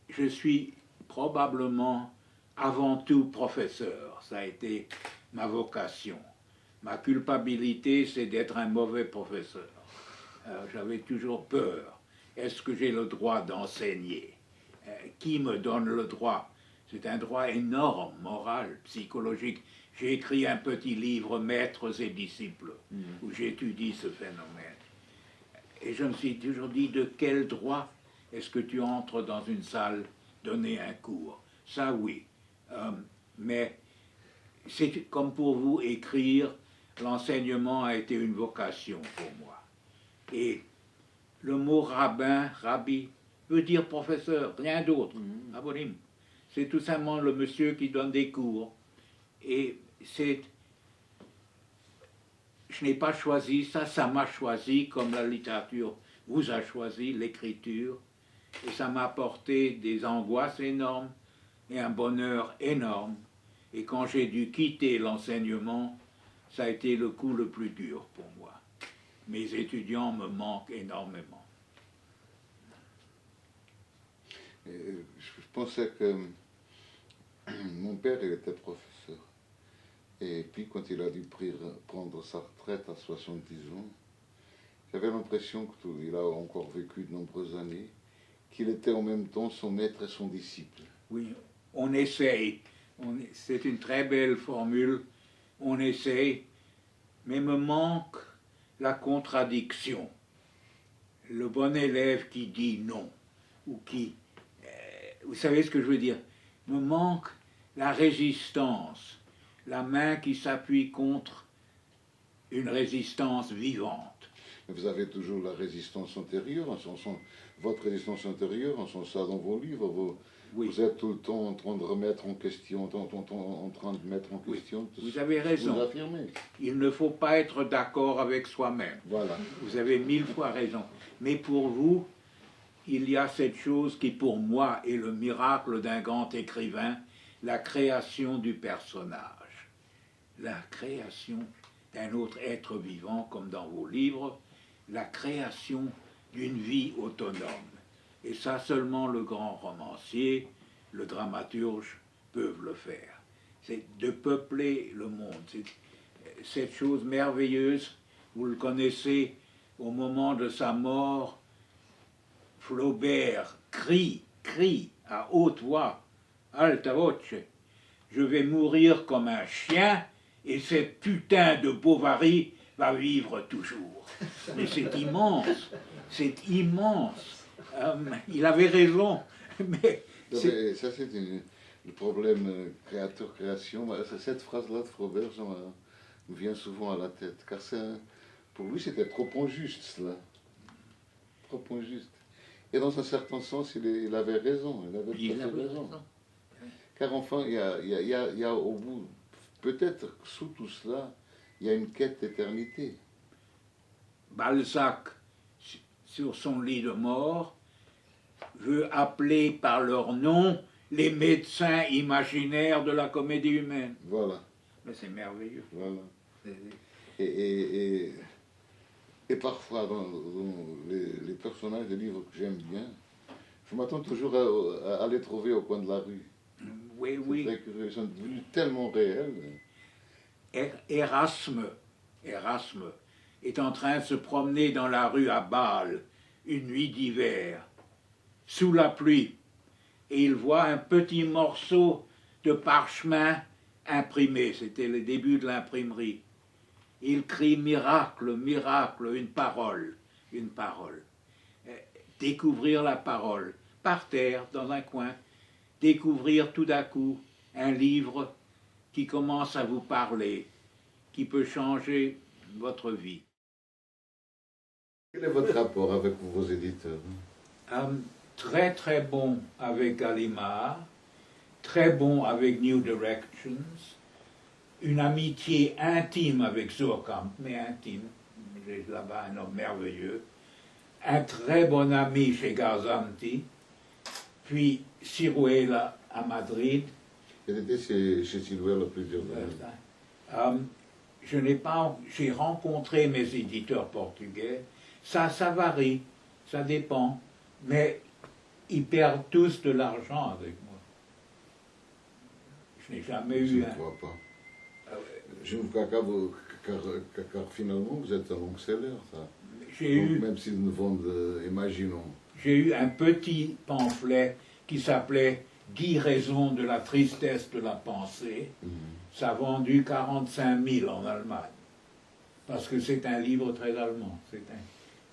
Je suis probablement avant tout professeur. Ça a été ma vocation. Ma culpabilité, c'est d'être un mauvais professeur. J'avais toujours peur. Est-ce que j'ai le droit d'enseigner? Qui me donne le droit? C'est un droit énorme, moral, psychologique. J'ai écrit un petit livre, Maîtres et disciples, où j'étudie ce phénomène. Et je me suis toujours dit, de quel droit est-ce que tu entres dans une salle donner un cours? Ça, oui. Mais c'est comme pour vous, écrire, l'enseignement a été une vocation pour moi. Et le mot rabbin, rabbi, veut dire professeur, rien d'autre. Abonim. C'est tout simplement le monsieur qui donne des cours. Et c'est... Je n'ai pas choisi ça, ça m'a choisi comme la littérature vous a choisi, l'écriture. Et ça m'a apporté des angoisses énormes et un bonheur énorme. Et quand j'ai dû quitter l'enseignement, ça a été le coup le plus dur pour moi. Mes étudiants me manquent énormément. Je pensais que mon père, il était professeur. Et puis, quand il a dû prendre sa retraite à 70 ans, j'avais l'impression qu'il a encore vécu de nombreuses années, qu'il était en même temps son maître et son disciple. Oui, on essaye. C'est une très belle formule. On essaye, mais me manque la contradiction. Le bon élève qui dit non, ou qui... vous savez ce que je veux dire? Me manque la résistance, la main qui s'appuie contre une résistance vivante. Mais vous avez toujours la résistance intérieure, votre résistance intérieure, on sent ça dans vos livres. Oui. Vous êtes tout le temps en train de remettre en question, en train de mettre en question. Oui. Vous avez raison. Vous affirmez. Il ne faut pas être d'accord avec soi-même. Voilà. Vous avez 1000 fois raison. Mais pour vous, il y a cette chose qui pour moi est le miracle d'un grand écrivain, la création du personnage. La création d'un autre être vivant, comme dans vos livres, la création d'une vie autonome. Et ça, seulement le grand romancier, le dramaturge peuvent le faire. C'est de peupler le monde. C'est cette chose merveilleuse, vous le connaissez, au moment de sa mort, Flaubert crie à haute voix, alta voce, je vais mourir comme un chien et cette putain de Bovary va vivre toujours. Mais c'est immense, c'est immense. Il avait raison, mais... Ça, c'est le problème créateur-création. Cette phrase-là de Flaubert me vient souvent à la tête, car pour lui, c'était trop injuste, cela. Trop injuste. Et dans un certain sens, il avait raison. Il avait raison. Car enfin, il y a au bout, peut-être sous tout cela, il y a une quête d'éternité. Balzac, sur son lit de mort, veut appeler par leur nom les médecins imaginaires de la comédie humaine. Voilà. Mais c'est merveilleux. Voilà. Et parfois, dans les personnages des livres que j'aime bien, je m'attends toujours à les trouver au coin de la rue. Oui, oui. Ils sont devenus tellement réels. Erasme est en train de se promener dans la rue à Bâle, une nuit d'hiver, sous la pluie, et il voit un petit morceau de parchemin imprimé. C'était le début de l'imprimerie. Il crie miracle, miracle, une parole. une parole. Découvrir la parole, par terre, dans un coin, découvrir tout d'un coup un livre qui commence à vous parler, qui peut changer votre vie. Quel est votre rapport avec vos éditeurs? Très très bon avec Gallimard, très bon avec New Directions, une amitié intime avec Suhrkamp, mais intime, j'ai là-bas un homme merveilleux, un très bon ami chez Garzanti, puis Siruela à Madrid. Elle était chez Siruela plusieurs années. J'ai rencontré mes éditeurs portugais, ça varie, ça dépend, mais ils perdent tous de l'argent avec moi. Je n'ai jamais Je eu ne crois pas. Je ne crois pas, car finalement vous êtes un long-seller, ça. Même s'ils nous vendent, imaginons. J'ai eu un petit pamphlet qui s'appelait « 10 raisons de la tristesse de la pensée ». Ça a vendu 45 000 en Allemagne. Parce que c'est un livre très allemand.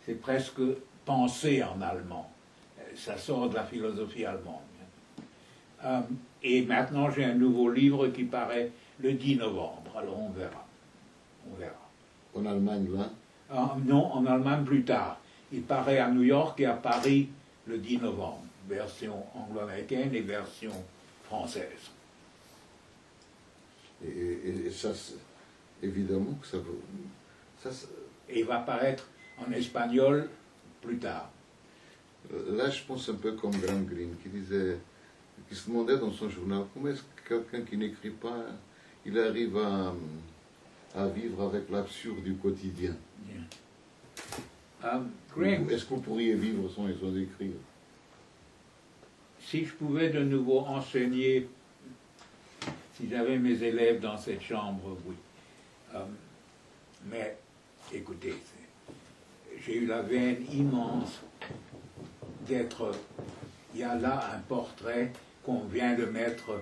C'est presque pensé en allemand. Ça sort de la philosophie allemande. Et maintenant, j'ai un nouveau livre qui paraît le 10 novembre. Alors on verra. On verra. En Allemagne, là? Non, en Allemagne plus tard. Il paraît à New York et à Paris le 10 novembre. Version anglo-américaine et version française. Et ça, évidemment que ça vaut... Et il va paraître en espagnol plus tard. Là, je pense un peu comme Graham Greene, qui se demandait dans son journal comment est-ce que quelqu'un qui n'écrit pas, il arrive à vivre avec l'absurde du quotidien. Est-ce que vous pourriez vivre sans écrire? Si je pouvais de nouveau enseigner, si j'avais mes élèves dans cette chambre, oui. Mais écoutez, j'ai eu la veine immense d'être... Il y a là un portrait qu'on vient de mettre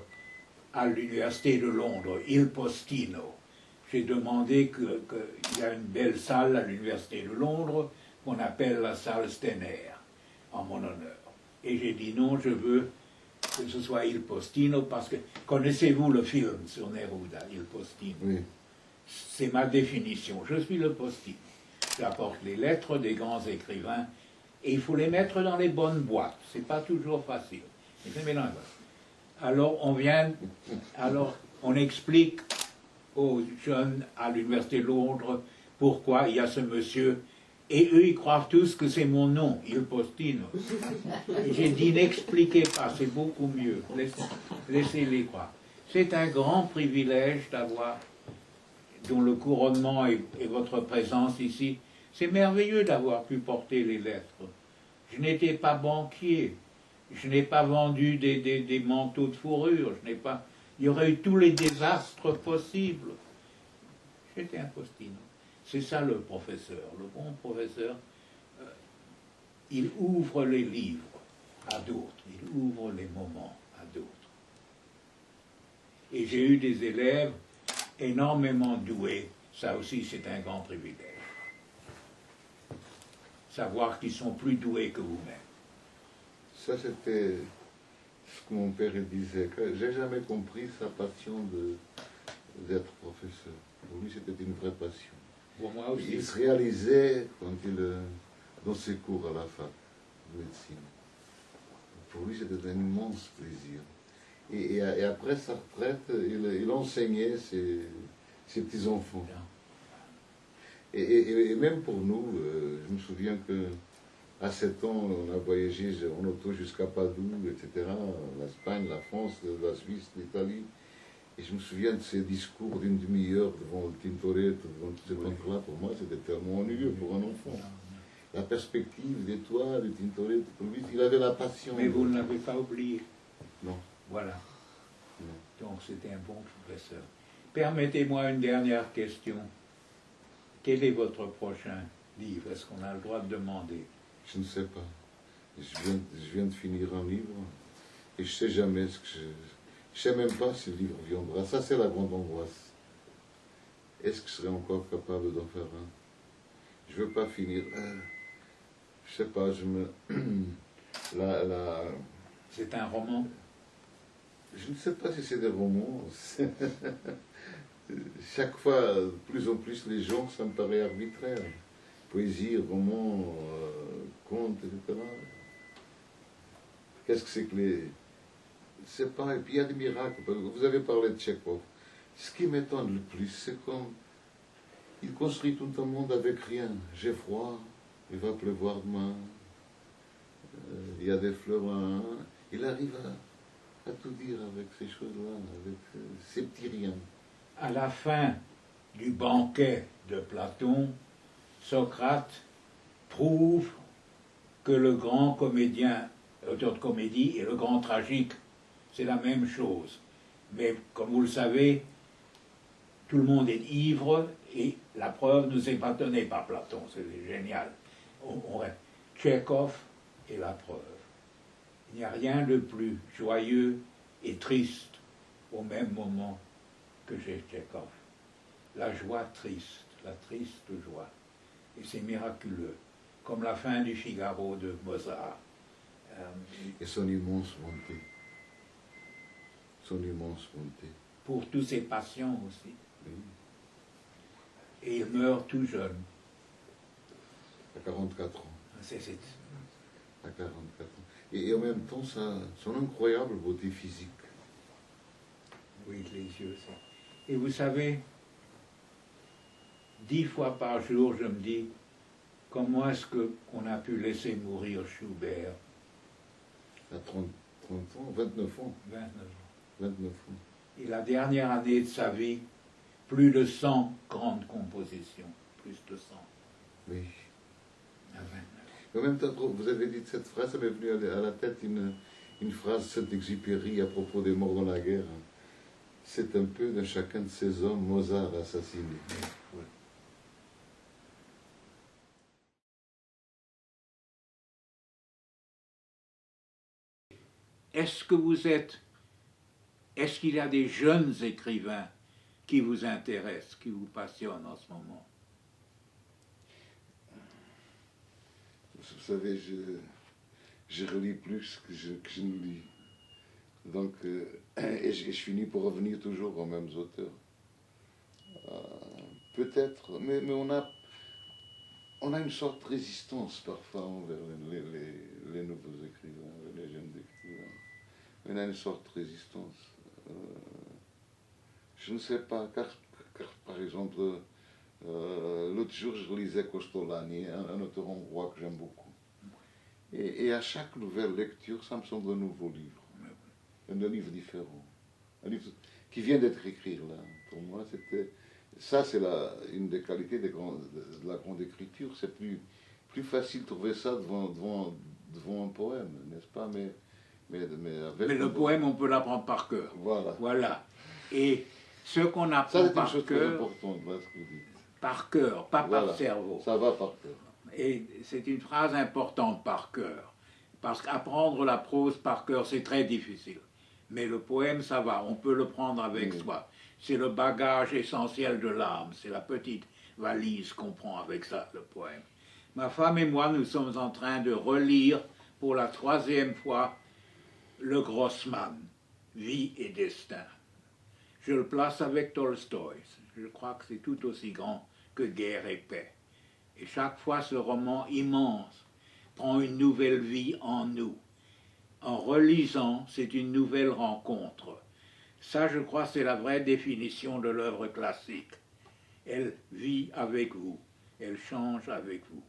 à l'université de Londres, Il Postino. J'ai demandé qu'il y a une belle salle à l'université de Londres qu'on appelle la salle Stenner, en mon honneur. Et j'ai dit non, je veux que ce soit Il Postino, parce que connaissez-vous le film sur Neruda, Il Postino? Oui. C'est ma définition. Je suis le postino. J'apporte les lettres des grands écrivains et il faut les mettre dans les bonnes boîtes. C'est pas toujours facile. Alors on explique aux jeunes à l'université de Londres pourquoi il y a ce monsieur. Et eux, ils croient tous que c'est mon nom, Il Postino. Et j'ai dit, n'expliquez pas, c'est beaucoup mieux. Laissez-les croire. C'est un grand privilège d'avoir, dont le couronnement et votre présence ici, c'est merveilleux d'avoir pu porter les lettres. Je n'étais pas banquier, je n'ai pas vendu des manteaux de fourrure, il y aurait eu tous les désastres possibles. J'étais un postino. C'est ça le professeur. Le bon professeur, il ouvre les livres à d'autres, il ouvre les moments à d'autres. Et j'ai eu des élèves énormément doués, ça aussi c'est un grand privilège. Savoir qu'ils sont plus doués que vous-même. Ça c'était ce que mon père disait. J'ai jamais compris sa passion d'être professeur. Pour lui c'était une vraie passion. Pour moi aussi. Il se réalisait dans ses cours à la fac de médecine. Pour lui c'était un immense plaisir. Et après sa retraite, il enseignait ses petits-enfants. Et même pour nous, je me souviens qu'à 7 ans, on a voyagé en auto jusqu'à Padoue, etc., l'Espagne, la France, la Suisse, l'Italie. Et je me souviens de ces discours d'une demi-heure devant le Tintoretto, devant tous ces peintres-là. Pour moi, c'était tellement ennuyeux pour un enfant. La perspective, l'étoile, le Tintoretto, pour lui, il avait la passion. Mais vous ne l'avez pas oublié. Non. Voilà. Donc c'était un bon professeur. Permettez-moi une dernière question. Quel est votre prochain livre? Est-ce qu'on a le droit de demander? Je ne sais pas. Je viens de finir un livre et je ne sais jamais ce que je ne sais même pas si le livre viendra. Ça, c'est la grande angoisse. Est-ce que je serai encore capable d'en faire un? Je ne veux pas finir. Je sais pas, je me... C'est un roman? Je ne sais pas si c'est des romans. Chaque fois, de plus en plus, les genres, ça me paraît arbitraire. Poésie, roman, conte, etc. Qu'est-ce que c'est que les... Je sais pas, et puis il y a des miracles. Vous avez parlé de Tchekhov. Ce qui m'étonne le plus, c'est comme... Il construit tout un monde avec rien. J'ai froid, il va pleuvoir demain, il y a des fleurs là. Il arrive à tout dire avec ces choses-là, avec ces petits riens. À la fin du banquet de Platon, Socrate prouve que le grand comédien, auteur de comédie, et le grand tragique, c'est la même chose. Mais comme vous le savez, tout le monde est ivre et la preuve ne nous est pas donnée par Platon, c'est génial. Tchekhov est la preuve. Il n'y a rien de plus joyeux et triste au même moment que chez Tchekhov. La joie triste, la triste joie. Et c'est miraculeux, comme la fin du Figaro de Mozart. Et son immense bonté. Son immense bonté. Pour tous ses patients aussi. Oui. Et il meurt tout jeune. À 44 ans. C'est À 44 ans. Et en même temps, son incroyable beauté physique. Oui, les yeux. Et vous savez, 10 fois par jour, je me dis, comment est-ce qu'on a pu laisser mourir Schubert? À 30 ans, 29 ans. 29 ans. 29 ans. Et la dernière année de sa vie, plus de 100 grandes compositions. Plus de 100. Oui. À 29. En même temps, vous avez dit cette phrase, ça m'est venu à la tête une phrase de Saint-Exupéry à propos des morts dans la guerre. C'est un peu de chacun de ces hommes Mozart assassiné. Oui. Est-ce qu'il y a des jeunes écrivains qui vous intéressent, qui vous passionnent en ce moment? Vous savez, je relis plus que je ne lis. Donc, et je finis pour revenir toujours aux mêmes auteurs. Peut-être, mais on a une sorte de résistance parfois envers les nouveaux écrivains, les jeunes écrivains. On a une sorte de résistance. Je ne sais pas, car par exemple, l'autre jour je lisais Kostolany, un auteur hongrois que j'aime beaucoup. Et à chaque nouvelle lecture, ça me semble un nouveau livre. Un livre différent. Un livre qui vient d'être écrit là. Pour moi, ça c'est une des qualités de la grande écriture. C'est plus facile de trouver ça devant un poème, n'est-ce pas? Mais le poème, on peut l'apprendre par cœur. Voilà. Et ce qu'on apprend par cœur... Ça, c'est une chose très importante, voilà ce que vous dites. Par cœur, pas par cerveau. Ça va par cœur. Et c'est une phrase importante, par cœur. Parce qu'apprendre la prose par cœur, c'est très difficile. Mais le poème, ça va, on peut le prendre avec soi. C'est le bagage essentiel de l'âme, c'est la petite valise qu'on prend avec ça, le poème. Ma femme et moi, nous sommes en train de relire pour la 3e fois le Grossman, Vie et Destin. Je le place avec Tolstoï. Je crois que c'est tout aussi grand que Guerre et Paix. Et chaque fois, ce roman immense prend une nouvelle vie en nous. En relisant, c'est une nouvelle rencontre. Ça, je crois, c'est la vraie définition de l'œuvre classique. Elle vit avec vous, elle change avec vous.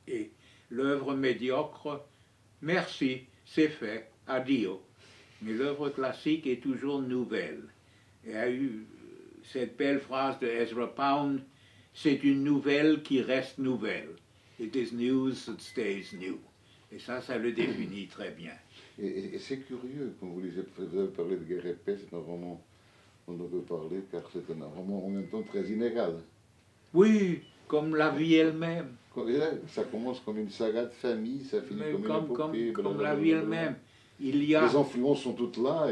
Et l'œuvre médiocre, merci, c'est fait, adio. Mais l'œuvre classique est toujours nouvelle. Il y a eu cette belle phrase de Ezra Pound, c'est une nouvelle qui reste nouvelle. It is news that stays new. Et ça le définit très bien. Et c'est curieux, quand vous avez parlé de Guerre et Paix, c'est un roman dont on peut parler, car c'est un roman en même temps très inégal. Oui, comme la vie elle-même. Ça commence comme une saga de famille, ça finit comme une épopée. Comme la vie elle-même. Les influences sont toutes là,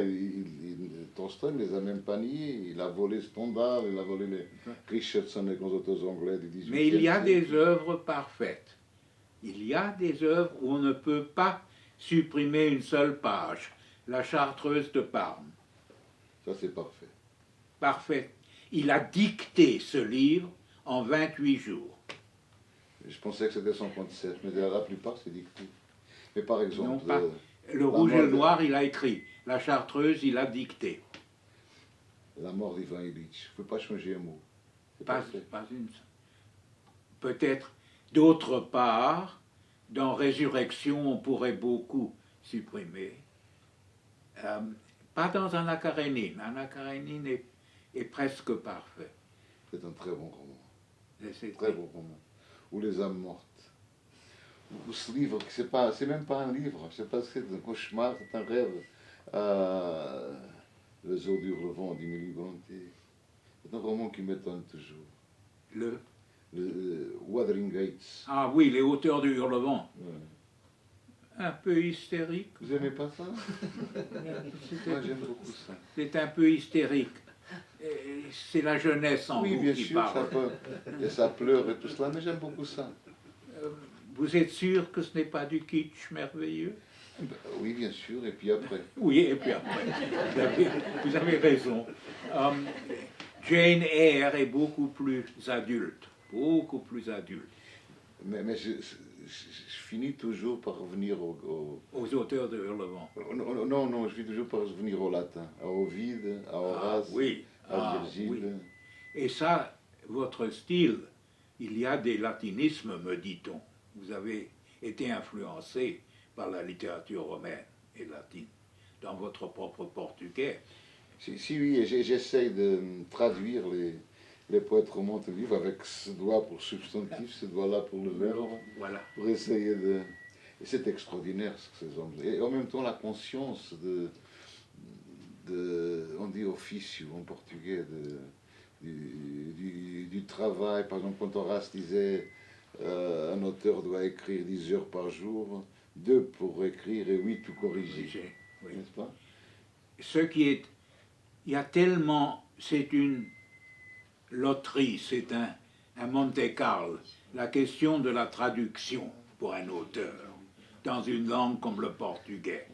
Tolstoï ne les a même pas niées. Il a volé Stendhal, il a volé Richardson et les auteurs anglais du 18e siècle. Mais il y a des œuvres parfaites. Il y a des œuvres où on ne peut pas supprimer une seule page. La Chartreuse de Parme. Ça, c'est parfait. Parfait. Il a dicté ce livre en 28 jours. Je pensais que c'était 137, mais la plupart, c'est dicté. Mais par exemple... Non pas. Le Rouge et le Noir, il a écrit. La Chartreuse, il a dicté. La mort d'Ivan Illich. Il ne faut pas changer un mot. Pas une. Peut-être. D'autre part, dans Résurrection, on pourrait beaucoup supprimer. Pas dans Anna Karénine. Anna Karénine est presque parfait. C'est un très bon roman. C'est Très bon roman. Ou Les âmes mortes. Ou ce livre, c'est même pas un livre, je sais pas, c'est un cauchemar, c'est un rêve. Les eaux du Hurlevent d'Emily Brontë. C'est un roman qui m'étonne toujours. Le Wuthering Heights. Ah oui, Les hauteurs du Hurlevent. Ouais. Un peu hystérique. Vous aimez pas ça? Moi j'aime beaucoup ça. C'est un peu hystérique. C'est la jeunesse en Oui, vous bien qui sûr, parle. et ça pleure et tout cela, mais j'aime beaucoup ça. Vous êtes sûr que ce n'est pas du kitsch merveilleux? Ben, oui, bien sûr, et puis après. Oui, et puis après, vous avez raison. Jane Eyre est beaucoup plus adulte, beaucoup plus adulte. Mais je finis toujours par revenir Aux auteurs de Hurlevent. Non, je finis toujours par revenir au latin, à Ovide, à Horace, oui. à Virgile. Oui. Et ça, votre style, il y a des latinismes, me dit-on. Vous avez été influencé par la littérature romaine et latine, dans votre propre portugais. Si oui, j'essaye de traduire les poètes romantiques vivent avec ce doigt pour substantif, ce doigt-là pour le verbe, Voilà. pour essayer de... Et c'est extraordinaire ce que ces hommes... Et en même temps, la conscience on dit officio en portugais, du travail. Par exemple, quand Horace disait un auteur doit écrire 10 heures par jour, 2 pour écrire et 8 pour corriger. Oui. N'est-ce pas? Ce qui est... Il y a tellement... C'est une loterie, c'est un Monte Carlo. La question de la traduction pour un auteur dans une langue comme le portugais.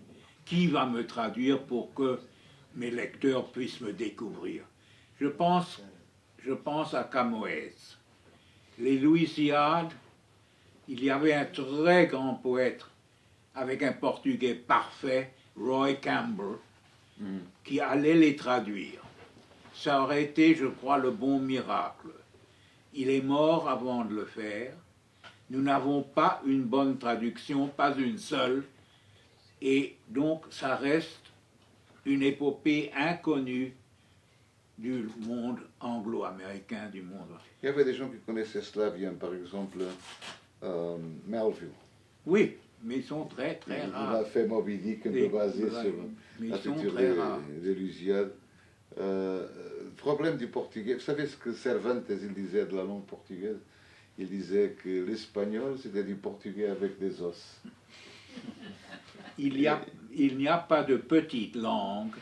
Qui va me traduire pour que mes lecteurs puissent me découvrir? Je pense à Camões. Les Louisiades, il y avait un très grand poète avec un portugais parfait, Roy Campbell, qui allait les traduire. Ça aurait été, je crois, le bon miracle. Il est mort avant de le faire. Nous n'avons pas une bonne traduction, pas une seule. Et donc, ça reste une épopée inconnue du monde anglo-américain, du monde. Il y avait des gens qui connaissaient Slavien, par exemple Melville. Oui, mais ils sont très, très rares. Il a fait Moby Dick un peu basé sur la culture des Lusíadas. Le problème du portugais, vous savez ce que Cervantes il disait de la langue portugaise? Il disait que l'espagnol c'était du portugais avec des os. Il n'y a pas de petite langue,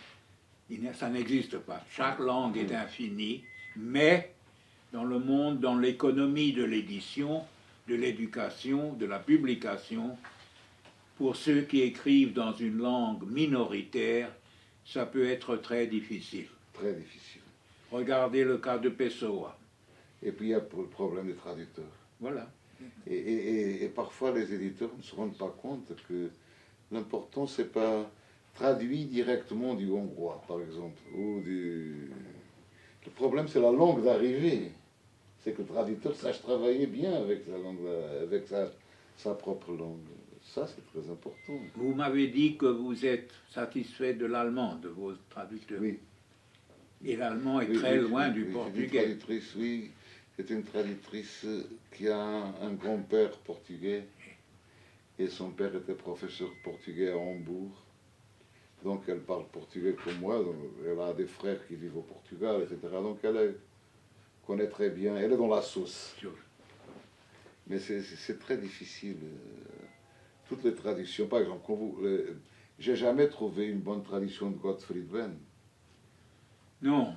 ça n'existe pas. Chaque langue est infinie, mais dans le monde, dans l'économie de l'édition, de l'éducation, de la publication, pour ceux qui écrivent dans une langue minoritaire, ça peut être très difficile. Très difficile. Regardez le cas de Pessoa. Et puis il y a le problème des traducteurs. Voilà. Et parfois les éditeurs ne se rendent pas compte que l'important c'est pas traduire directement du hongrois par exemple. Le problème c'est la langue d'arrivée. C'est que le traducteur sache travailler bien avec sa langue, avec sa propre langue. Ça c'est très important. Vous m'avez dit que vous êtes satisfait de l'allemand, de vos traducteurs. Oui. Et l'allemand est très loin du portugais. C'est une traductrice qui a un grand-père portugais et son père était professeur portugais à Hambourg. Donc elle parle portugais comme moi, donc elle a des frères qui vivent au Portugal, etc. Donc elle connaît très bien, elle est dans la sauce. Mais c'est très difficile. Toutes les traductions, par exemple, j'ai jamais trouvé une bonne traduction de Gottfried Benn. Non.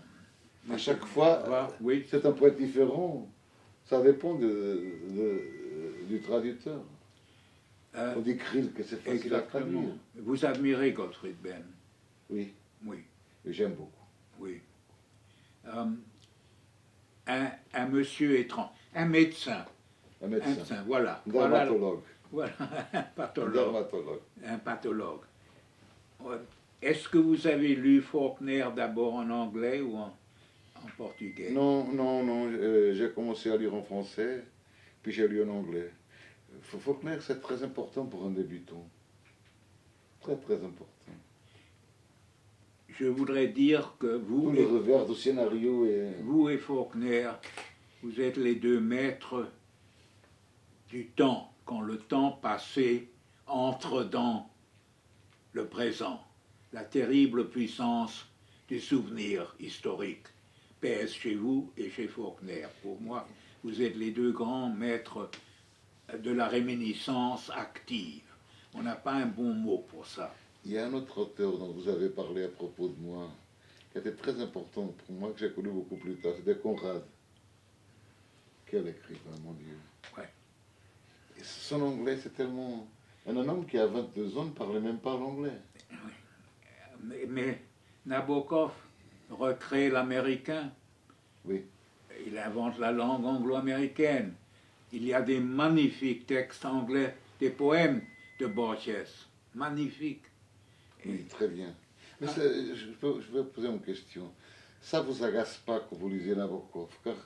À chaque fois, oui. C'est un poète différent. Ça dépend du traducteur. On dit krill, que c'est facile à traduire. Exactement. Vous admirez Gottfried Benn? Oui, Oui, et j'aime beaucoup. oui. Un monsieur étrange, un médecin. Un Un médecin, médecin, voilà. un Voilà, dermatologue. voilà, un Un pathologue. dermatologue. Un pathologue. Est-ce que vous avez lu Faulkner d'abord en anglais ou en portugais? Non, non, non, j'ai commencé à lire en français, puis j'ai lu en anglais. Faulkner, c'est très important pour un débutant. Très, très important. Je voudrais dire que Tout le revers du scénario est... vous et Faulkner, vous êtes les deux maîtres du temps, quand le temps passé entre dans le présent. La terrible puissance du souvenir historique pèse chez vous et chez Faulkner. Pour moi, vous êtes les deux grands maîtres de la réminiscence active. On n'a pas un bon mot pour ça. Il y a un autre auteur dont vous avez parlé à propos de moi, qui était très important pour moi, que j'ai connu beaucoup plus tard, c'était Conrad. Quel écrivain, mon Dieu. Ouais. Et son anglais, c'est tellement... Un homme qui a 22 ans ne parlait même pas l'anglais. Mais Nabokov recrée l'américain. Oui. Il invente la langue anglo-américaine. Il y a des magnifiques textes anglais, des poèmes de Borges. Magnifiques. Oui, très bien. Mais je vais poser une question. Ça vous agace pas quand vous lisez Nabokov? Car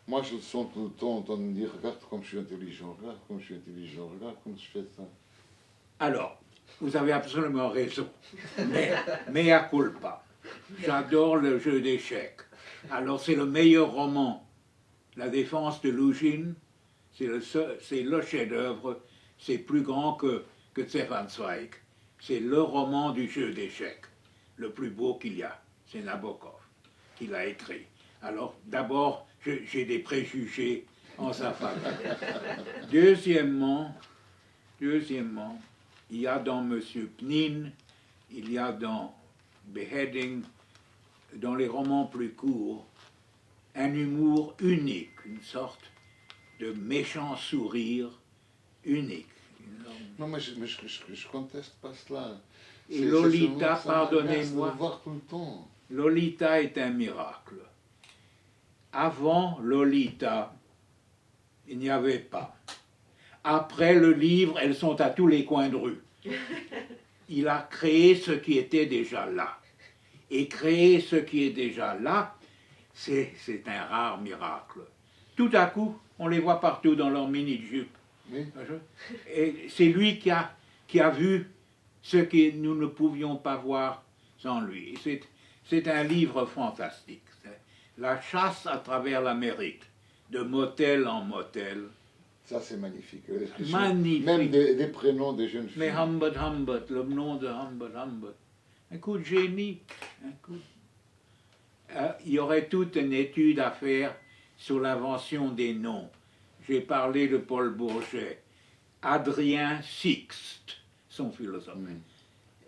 moi, je le sens tout le temps en train de me dire, regarde comme je suis intelligent, regarde comme je suis intelligent, regarde comme je fais ça. Alors, vous avez absolument raison. Mais à culpa. J'adore le jeu d'échecs. Alors, c'est le meilleur roman. La défense de Lugin, c'est le chef-d'œuvre. C'est plus grand que Stefan Zweig. C'est le roman du jeu d'échecs. Le plus beau qu'il y a. C'est Nabokov qui l'a écrit. Alors, d'abord, j'ai des préjugés en sa faveur. Deuxièmement, il y a dans Monsieur Pnin, il y a dans Beheading, dans les romans plus courts, un humour unique, une sorte de méchant sourire unique. Non, mais je conteste pas cela. Et Lolita, pardonnez-moi, de le voir tout le temps. Lolita est un miracle. Avant Lolita, il n'y avait pas. Après le livre, elles sont à tous les coins de rue. Il a créé ce qui était déjà là. Et créer ce qui est déjà là, c'est un rare miracle. Tout à coup, on les voit partout dans leur mini-jupe. Oui. Et c'est lui qui a vu ce que nous ne pouvions pas voir sans lui. C'est un livre fantastique. La chasse à travers l'Amérique, de motel en motel. Ça, c'est magnifique. Magnifique. Même des prénoms des jeunes filles. Mais Humbert, le nom de Humbert. Un coup de génie. Il y aurait toute une étude à faire sur l'invention des noms. J'ai parlé de Paul Bourget. Adrien Sixte, son philosophe.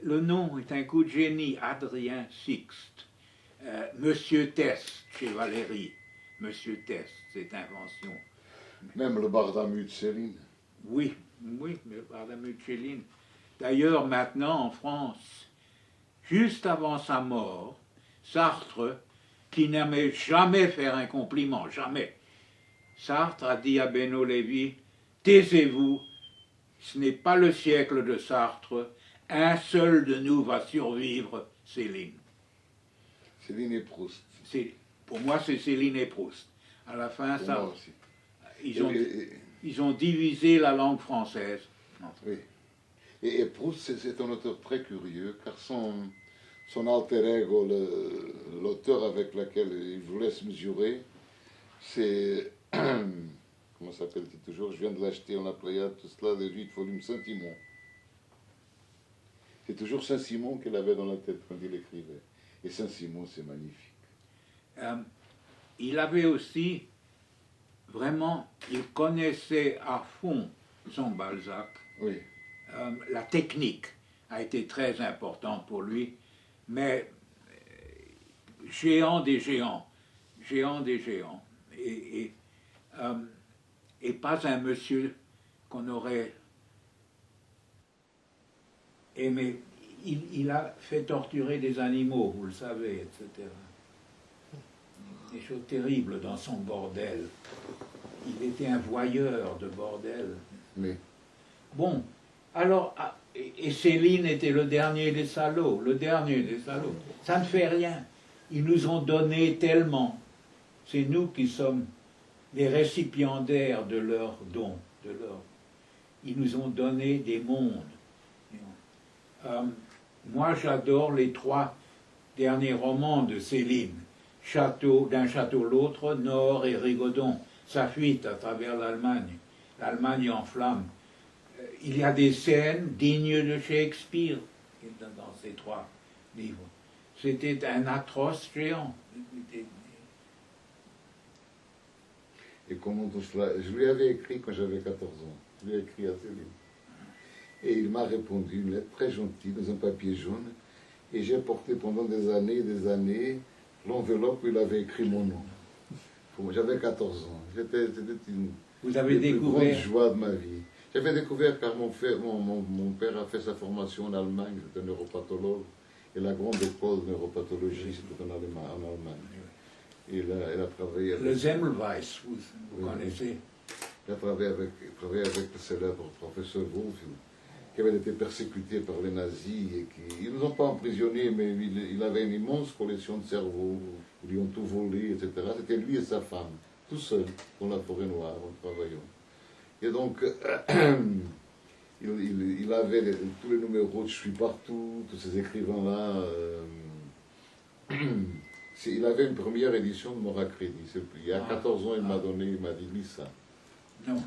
Le nom est un coup de génie, Adrien Sixte. Monsieur Test, chez Valéry. Monsieur Test, cette invention. Même le Bardamu de Céline. Oui, le Bardamu de Céline. D'ailleurs, maintenant, en France, juste avant sa mort, Sartre, qui n'aimait jamais faire un compliment, jamais, Sartre a dit à Benoît Lévy, taisez-vous, ce n'est pas le siècle de Sartre, un seul de nous va survivre, Céline. Céline et Proust. Pour moi, c'est Céline et Proust. À la fin, pour ça, moi aussi. ils ont divisé la langue française. Oui. Et Proust, c'est un auteur très curieux, car son alter ego, l'auteur avec lequel il voulait se mesurer, c'est... Comment s'appelle-t-il toujours? Je viens de l'acheter en la Pléiade, tout cela, les 8 volumes Saint-Simon. C'est toujours Saint-Simon qu'il avait dans la tête quand il écrivait. Et Saint-Simon, c'est magnifique. Il avait aussi, vraiment, il connaissait à fond son Balzac. Oui. La technique a été très importante pour lui, mais géant des géants, et pas un monsieur qu'on aurait Mais il a fait torturer des animaux, vous le savez, etc. Des choses terribles dans son bordel. Il était un voyeur de bordel. Mais Bon, alors, et Céline était le dernier des salauds, le dernier des salauds. Ça ne fait rien. Ils nous ont donné tellement. C'est nous qui sommes les récipiendaires de leurs dons. Ils nous ont donné des mondes. Moi, j'adore les 3 derniers romans de Céline. D'un château l'autre, Nord et Rigaudon. Sa fuite à travers l'Allemagne. L'Allemagne en flammes. Il y a des scènes dignes de Shakespeare dans ces 3 livres. C'était un atroce géant. Et comment tout cela... Je lui avais écrit quand j'avais 14 ans. Je lui ai écrit à Céline. Et il m'a répondu une lettre très gentille dans un papier jaune. Et j'ai porté pendant des années l'enveloppe où il avait écrit mon nom. J'avais 14 ans. C'était Vous avez une découvert grande joie de ma vie. J'avais découvert car mon père a fait sa formation en Allemagne, c'était un neuropathologue. Et la grande école de neuropathologie, c'était en Allemagne. Et il a travaillé avec... le Semmelweis, vous connaissez. Il a travaillé avec le célèbre professeur Wolf, qui avait été persécuté par les nazis et qui... Ils ne nous ont pas emprisonnés, mais il avait une immense collection de cerveaux, ils lui ont tout volé, etc. C'était lui et sa femme, tout seuls, dans la forêt noire, en travaillant. Et donc, il avait tous les numéros de Je suis partout, tous ces écrivains-là. Il avait une première édition de Mort à crédit. Il y a 14 ans, il m'a dit, lis ça. Non,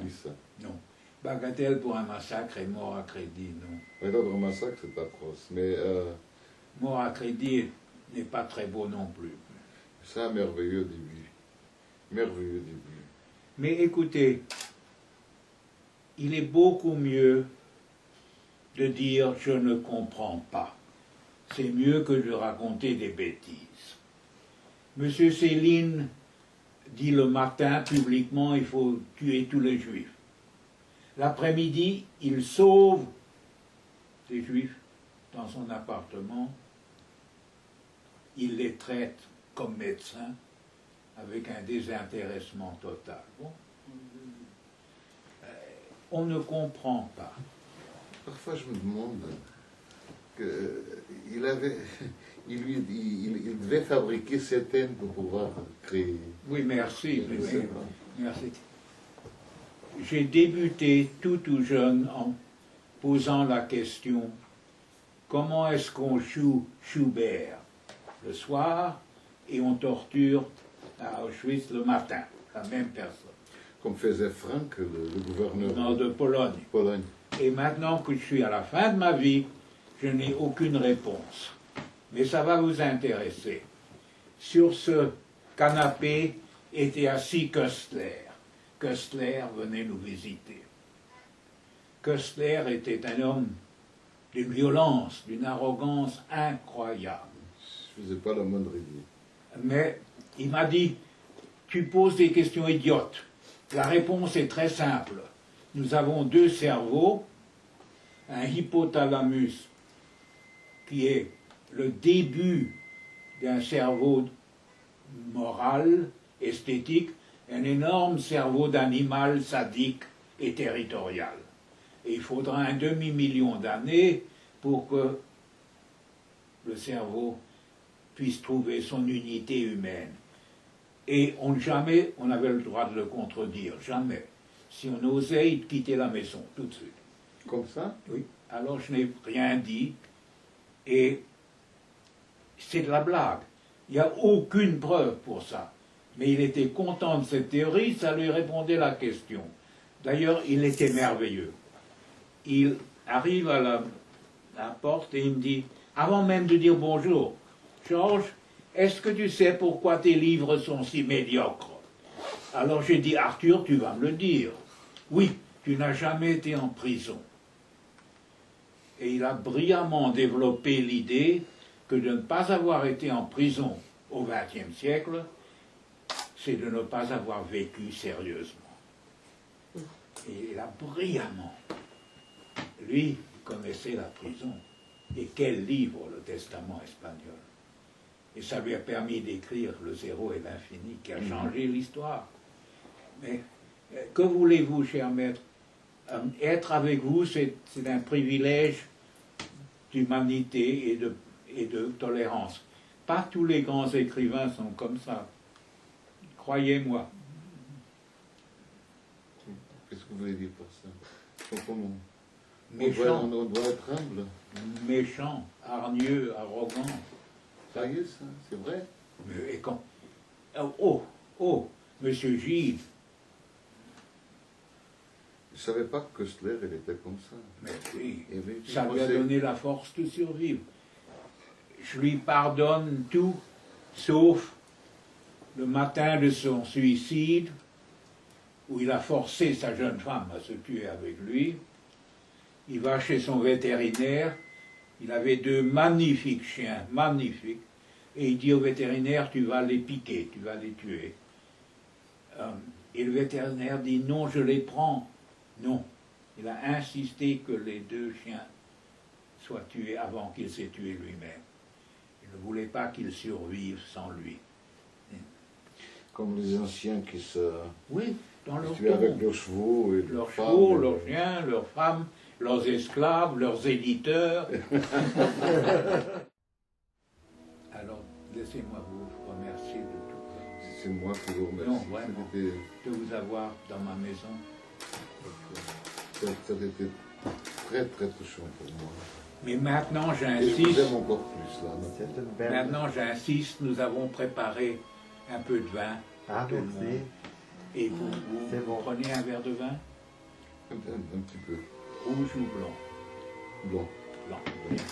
Lis ça. non. Bagatelle pour un massacre et Mort à crédit, non. Mais dans un massacre, c'est atroce. Mais Mort à crédit n'est pas très beau non plus. c'est un merveilleux début. Merveilleux début. Mais écoutez, il est beaucoup mieux de dire « je ne comprends pas ». C'est mieux que de raconter des bêtises. Monsieur Céline dit le matin publiquement « il faut tuer tous les juifs ». L'après-midi, il sauve des juifs dans son appartement. Il les traite comme médecins avec un désintéressement total. Bon. On ne comprend pas. Parfois, je me demande qu'il devait fabriquer cette haine pour pouvoir créer. Oui, merci. Merci. J'ai débuté tout jeune en posant la question comment est-ce qu'on joue Schubert le soir et on torture à Auschwitz le matin, la même personne. Comme faisait Frank, le gouverneur de Pologne. Et maintenant que je suis à la fin de ma vie, je n'ai aucune réponse. Mais ça va vous intéresser. Sur ce canapé était assis Köstler. Köstler venait nous visiter. Köstler était un homme d'une violence, d'une arrogance incroyable. Je ne faisais pas la moindre idée. Mais il m'a dit, tu poses des questions idiotes. La réponse est très simple. Nous avons 2 cerveaux, un hypothalamus qui est le début d'un cerveau moral, esthétique, un énorme cerveau d'animal sadique et territorial. Et il faudra un demi-million d'années pour que le cerveau puisse trouver son unité humaine. Et jamais on avait le droit de le contredire, jamais. Si on osait, il quittait la maison, tout de suite. Comme ça? Oui. Alors je n'ai rien dit, et c'est de la blague. Il n'y a aucune preuve pour ça. Mais il était content de cette théorie, ça lui répondait la question. D'ailleurs, il était merveilleux. Il arrive à la porte et il me dit, avant même de dire bonjour, Georges, est-ce que tu sais pourquoi tes livres sont si médiocres? Alors j'ai dit, Arthur, tu vas me le dire. Oui, tu n'as jamais été en prison. Et il a brillamment développé l'idée que de ne pas avoir été en prison au XXe siècle, c'est de ne pas avoir vécu sérieusement. Et il a brillamment. Lui, connaissait la prison. Et quel livre, le Testament espagnol. Et ça lui a permis d'écrire Le zéro et l'infini, qui a changé l'histoire. Mais que voulez-vous, cher maître? Être avec vous, c'est un privilège d'humanité et de tolérance. Pas tous les grands écrivains sont comme ça. Croyez-moi. Qu'est-ce que vous voulez dire par ça? Comment? Méchant. On doit être humble. Méchant, hargneux, arrogant. Ça y est, ça, c'est vrai. Mais, et quand... Monsieur Gilles. Je ne savais pas que Köstler, elle était comme ça. Mais oui, Et oui, ça lui a donné la force de survivre. Je lui pardonne tout, sauf le matin de son suicide, où il a forcé sa jeune femme à se tuer avec lui. Il va chez son vétérinaire, il avait 2 magnifiques chiens, magnifiques, et il dit au vétérinaire, tu vas les piquer, tu vas les tuer. Et le vétérinaire dit, non, je les prends. Non, il a insisté que les 2 chiens soient tués avant qu'il s'est tué lui-même. Il ne voulait pas qu'ils survivent sans lui. Comme les anciens qui se Oui, dans leur tuaient avec tombe. leurs chevaux et Leurs chevaux, leurs chiens, leurs femmes, leurs esclaves, leurs éditeurs. Alors, laissez-moi vous remercier de tout. C'est moi qui vous remercie. Non, vraiment. C'était- De vous avoir dans ma maison. Ça a été très très touchant pour moi. Mais maintenant, Et je vous j'insiste. aime encore plus là. C'est une belle... Maintenant, j'insiste, nous avons préparé un peu de vin Ah, pour tout le merci. monde. Et vous C'est bon. prenez un verre de vin, Un petit peu rouge ou blanc? blanc. Blanc. Bien.